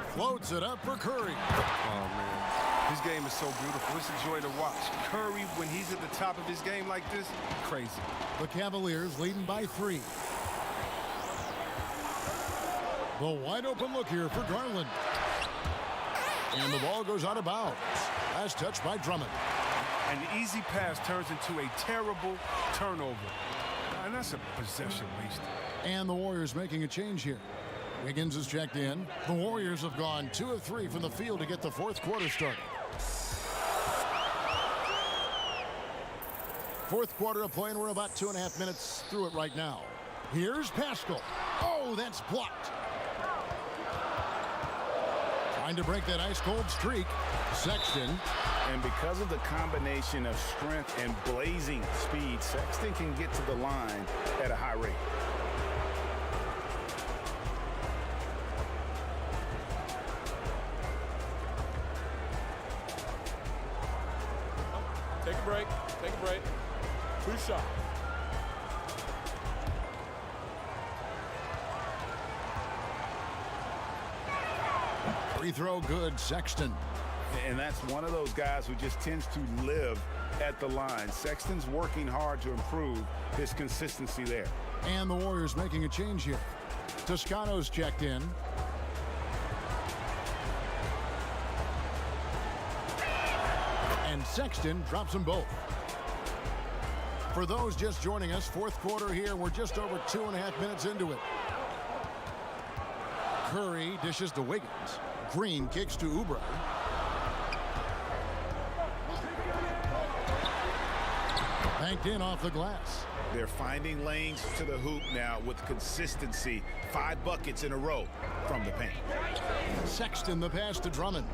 Floats it up for Curry. Oh, man. His game is so beautiful. It's a joy to watch. Curry, when he's at the top of his game like this, crazy. The Cavaliers leading by 3. The wide open look here for Garland. And the ball goes out of bounds. Last touch by Drummond. An easy pass turns into a terrible turnover. And that's a possession wasted. And the Warriors making a change here. Wiggins is checked in. The Warriors have gone 2 of 3 from the field to get the 4th quarter started. Fourth quarter of play, and we're about 2.5 minutes through it right now. Here's Pascal. Oh, that's blocked. Trying to break that ice-cold streak. Sexton. And because of the combination of strength and blazing speed, Sexton can get to the line at a high rate. Take a break. Take a break. 2 shots. Free throw good, Sexton. And that's one of those guys who just tends to live at the line. Sexton's working hard to improve his consistency there. And the Warriors making a change here. Toscano's checked in. And Sexton drops them both. For those just joining us, fourth quarter here. We're just over 2.5 minutes into it. Curry dishes to Wiggins. Green kicks to Oubre. Banked in off the glass. They're finding lanes to the hoop now with consistency. 5 buckets in a row from the paint. Sexton the pass to Drummond.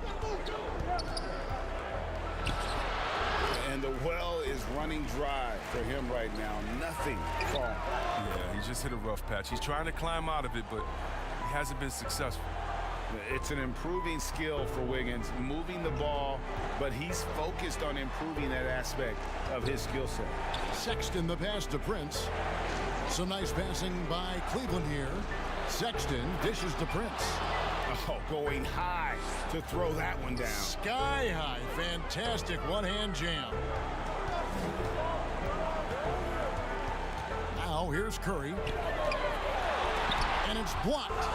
And the well is running dry for him right now. Nothing falling. Yeah, he just hit a rough patch. He's trying to climb out of it, but he hasn't been successful. It's an improving skill for Wiggins, moving the ball, but he's focused on improving that aspect of his skill set. Sexton the pass to Prince. Some nice passing by Cleveland here. Sexton dishes to Prince. Oh, going high to throw that one down. Sky high. Fantastic one-hand jam. Now here's Curry. And it's blocked.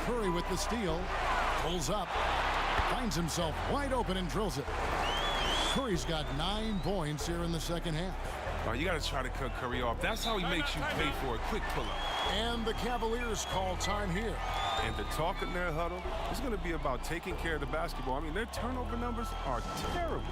Curry with the steal. Pulls up. Finds himself wide open and drills it. Curry's got 9 points here in the second half. Oh, you got to try to cut Curry off. That's how he makes you pay for a quick pull-up. And the Cavaliers call time here. And the talk in their huddle is going to be about taking care of the basketball. I mean, their turnover numbers are terrible.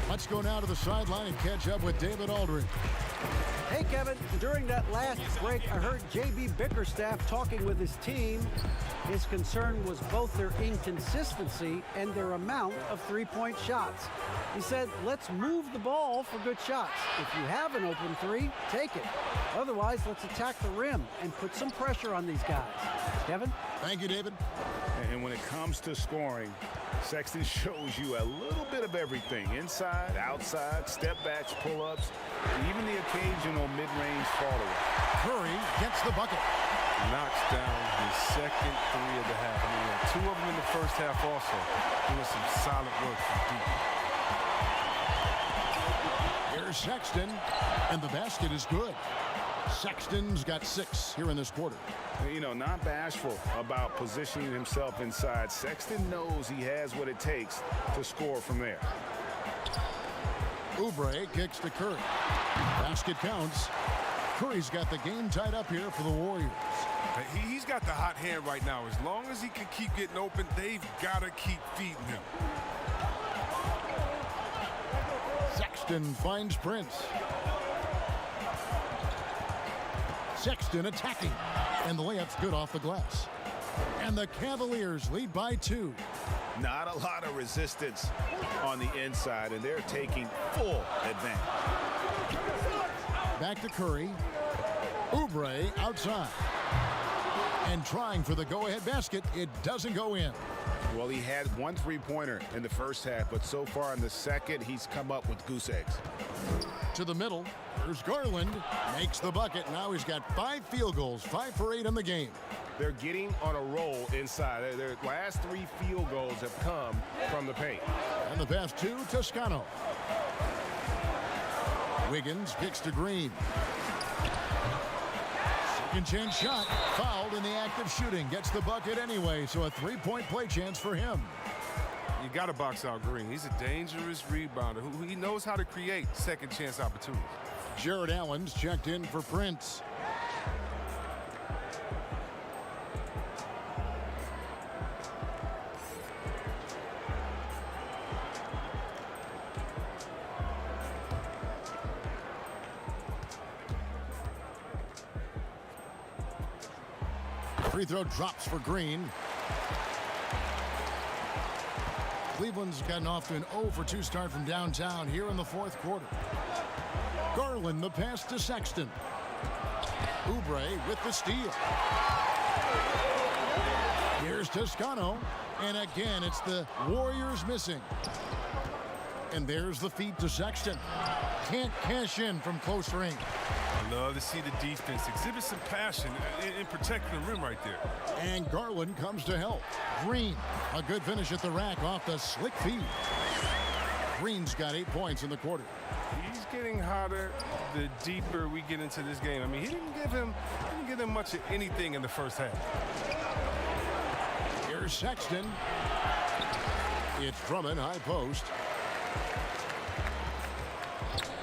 Let's go now to the sideline and catch up with David Aldridge. Hey, Kevin. During that last break, I heard J.B. Bickerstaff talking with his team. His concern was both their inconsistency and their amount of three-point shots. He said, let's move the ball for good shots. If you have an open three, take it. Otherwise, let's attack the rim and put some pressure on these guys. Kevin? Thank you, David. And when it comes to scoring, Sexton shows you a little bit of everything. Inside, outside, step backs, pull-ups, even the occasional mid-range follow-up. Curry gets the bucket. Knocks down his second three of the half. I mean, he had 2 of them in the first half also. Doing some solid work from deep. Here's Sexton, and the basket is good. Sexton's got 6 here in this quarter. You know, not bashful about positioning himself inside. Sexton knows he has what it takes to score from there. Oubre kicks to Curry. Basket counts. Curry's got the game tied up here for the Warriors. He's got the hot hand right now. As long as he can keep getting open, they've got to keep feeding him. Sexton finds Prince. Sexton attacking. And the layup's good off the glass. And the Cavaliers lead by 2. Not a lot of resistance on the inside, and they're taking full advantage. Back to Curry. Oubre outside. And trying for the go-ahead basket. It doesn't go in. Well, he had one three-pointer in the first half, but so far in the second, he's come up with goose eggs. To the middle. Here's Garland. Makes the bucket. Now he's got 5 field goals, 5 for 8 in the game. They're getting on a roll inside. Their last 3 field goals have come from the paint. And the pass to Toscano. Wiggins kicks to Green. Second chance shot. Fouled in the act of shooting. Gets the bucket anyway, so a 3-point play chance for him. You got to box out Green. He's a dangerous rebounder. He knows how to create second chance opportunities. Jared Allen's checked in for Prince. Free throw drops for Green. Cleveland's gotten off to an 0 for 2 start from downtown here in the 4th quarter. Garland the pass to Sexton. Oubre with the steal. Here's Toscano. And again, it's the Warriors missing. And there's the feed to Sexton. Can't cash in from close range. I love to see the defense exhibit some passion in protecting the rim right there. And Garland comes to help. Green, a good finish at the rack off the slick feed. Green's got 8 points in the quarter. He's getting hotter the deeper we get into this game. I mean, he didn't give him much of anything in the first half. Here's Sexton. It's Drummond, high post.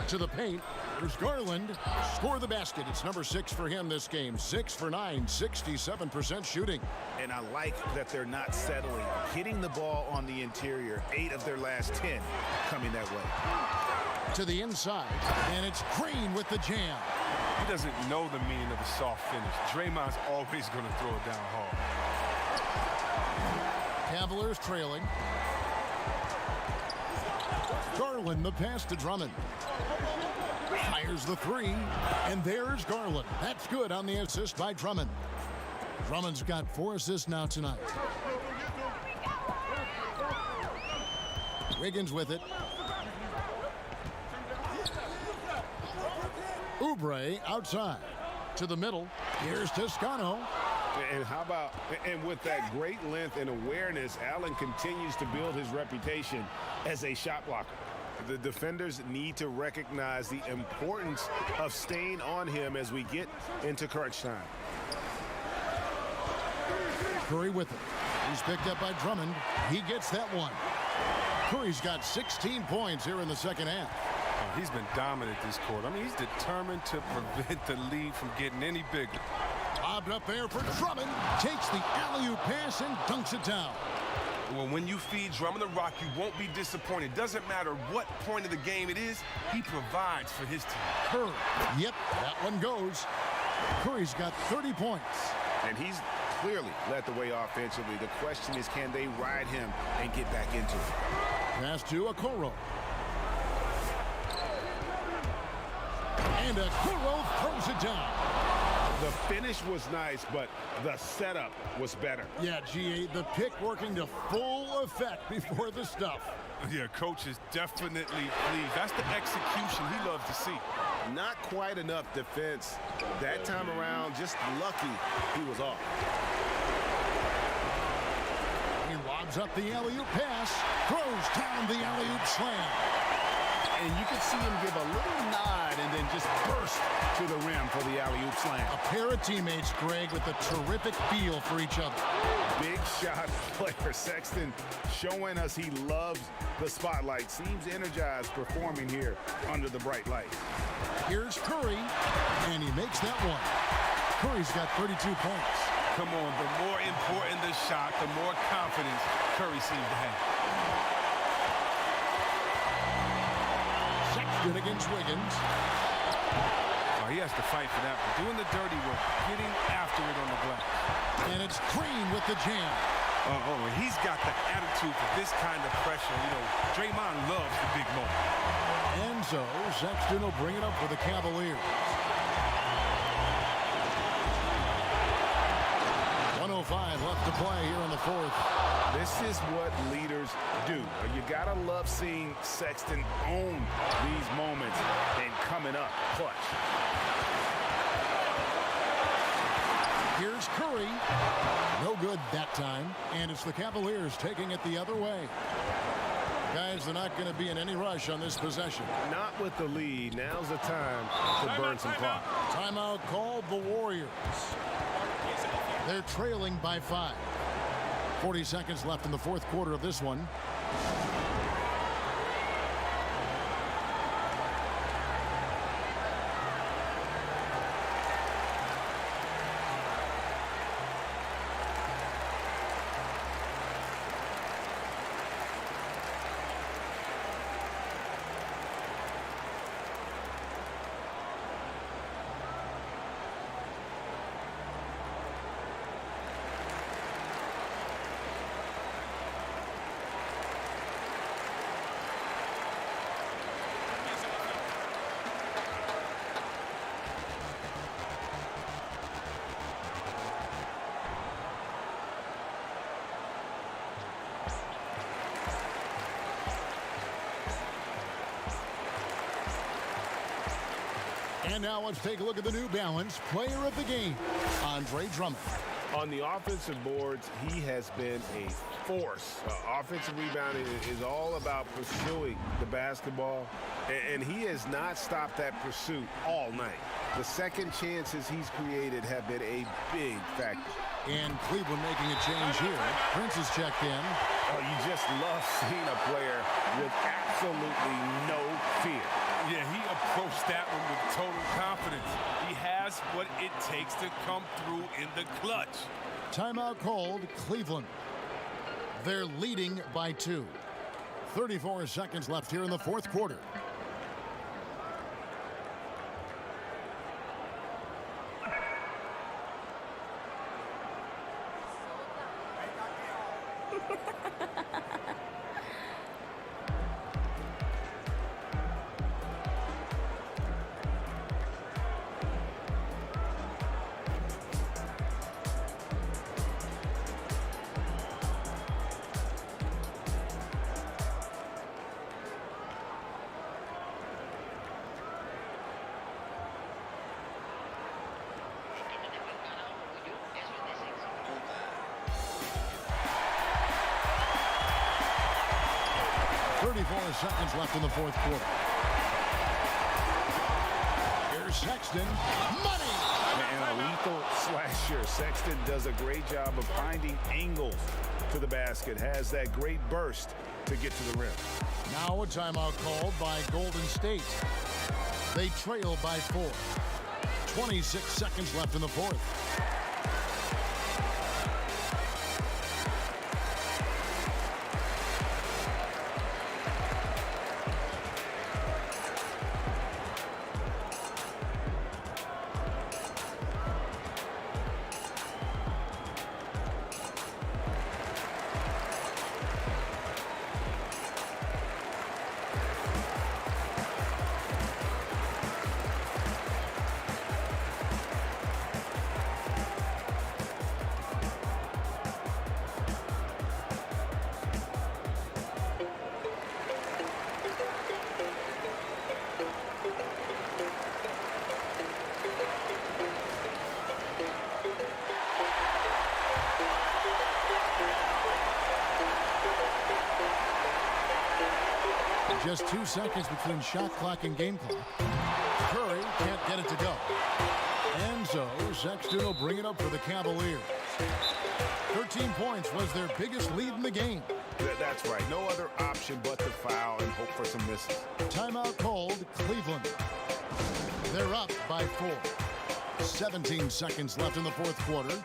To the paint. There's Garland. Score the basket. It's number 6 for him this game. 6 for 9, 67% shooting. And I like that they're not settling. Hitting the ball on the interior, 8 of their last 10 coming that way. To the inside, and it's Green with the jam. He doesn't know the meaning of a soft finish. Draymond's always going to throw it down hard. Cavaliers trailing. Garland the pass to Drummond. Fires the 3, and there's Garland. That's good on the assist by Drummond. Drummond's got 4 assists now tonight. Wiggins with it. Oubre outside. To the middle. Here's Toscano. And how about, and with that great length and awareness, Allen continues to build his reputation as a shot blocker. The defenders need to recognize the importance of staying on him as we get into crunch time. Curry with it. He's picked up by Drummond. He gets that one. Curry's got 16 points here in the second half. Oh, he's been dominant this quarter. I mean, he's determined to prevent the lead from getting any bigger. Lobbed up there for Drummond. Takes the alley-oop pass and dunks it down. Well, when you feed Drummond the rock, you won't be disappointed. Doesn't matter what point of the game it is, he provides for his team. Curry. Yep, that one goes. Curry's got 30 points. And he's clearly led the way offensively. The question is, can they ride him and get back into it? Pass to Okoro. And Okoro throws it down. The finish was nice, but the setup was better. Yeah, GA, the pick working to full effect before the stuff. Yeah, coach is definitely pleased. That's the execution he loves to see. Not quite enough defense. That time around, just lucky he was off. He lobs up the alley-oop pass, throws down the alley-oop slam. And you can see him give a little nod and then just burst to the rim for the alley-oop slam. A pair of teammates, Greg, with a terrific feel for each other. Big shot player. Sexton showing us he loves the spotlight. Seems energized performing here under the bright light. Here's Curry, and he makes that one. Curry's got 32 points. Come on, the more important the shot, the more confidence Curry seems to have. Sexton against Wiggins. Oh, he has to fight for that one. Doing the dirty work, getting after it on the glass. And it's Green with the jam. He's got the attitude for this kind of pressure. You know, Draymond loves the big moment. And so Sexton will bring it up for the Cavaliers. 2:05 left to play here in the fourth. This is what leaders do. You gotta love seeing Sexton own these moments and coming up clutch. Here's Curry. No good that time. And it's the Cavaliers taking it the other way. Guys, they're not going to be in any rush on this possession. Not with the lead. Now's the time to burn some clock. Timeout called the Warriors. They're trailing by 5. 40 seconds left in the fourth quarter of this one. And now let's take a look at the New Balance Player of the Game, Andre Drummond. On the offensive boards, he has been a force. Offensive rebounding is all about pursuing the basketball, and he has not stopped that pursuit all night. The second chances he's created have been a big factor. And Cleveland making a change here. Prince has checked in. Oh, you just love seeing a player with absolutely no fear. Yeah, he approached that one with total confidence. He has what it takes to come through in the clutch. Timeout called Cleveland. They're leading by 2. 34 seconds left here in the fourth quarter. Seconds left in the fourth quarter. Here's Sexton. Money! And a lethal slasher. Sexton does a great job of finding angles to the basket. Has that great burst to get to the rim. Now a timeout called by Golden State. They trail by 4. 26 seconds left in the fourth. Just 2 seconds between shot clock and game clock. Curry can't get it to go. And so Sexton will bring it up for the Cavaliers. 13 points was their biggest lead in the game. That's right. No other option but to foul and hope for some misses. Timeout called Cleveland. They're up by 4. 17 seconds left in the fourth quarter.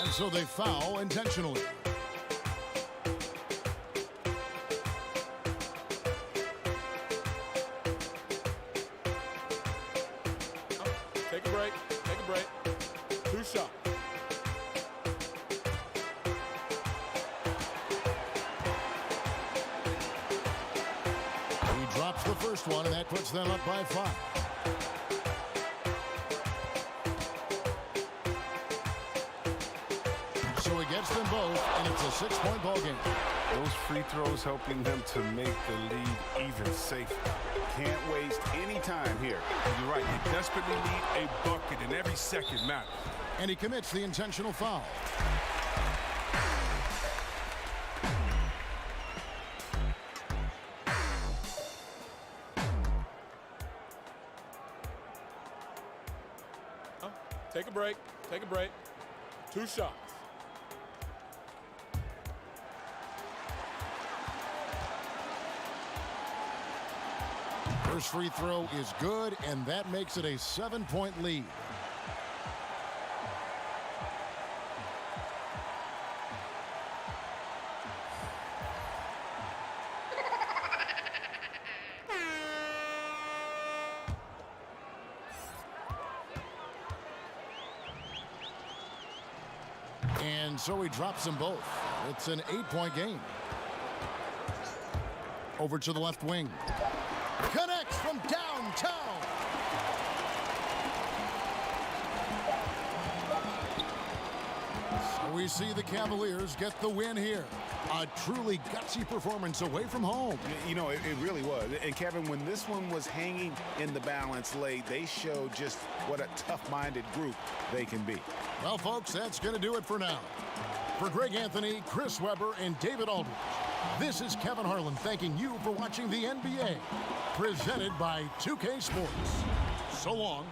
And so they foul intentionally. Take a break. Take a break. 2 shots. He drops the first one, and that puts them up by 5. So he gets them both, and it's a 6-point ball game. Those free throws helping them to make the lead even safer. Can't waste any time here. You're right. They desperately need a bucket, and every second matters. And he commits the intentional foul. Take a break. Take a break. 2 shots. First free throw is good, and that makes it a 7-point lead. And so he drops them both. It's an 8-point game. Over to the left wing. Connects from downtown. So we see the Cavaliers get the win here. A truly gutsy performance away from home. You know, it really was. And Kevin, when this one was hanging in the balance late, they showed just what a tough-minded group they can be. Well, folks, that's going to do it for now. For Greg Anthony, Chris Webber, and David Aldridge, this is Kevin Harlan thanking you for watching the NBA, presented by 2K Sports. So long.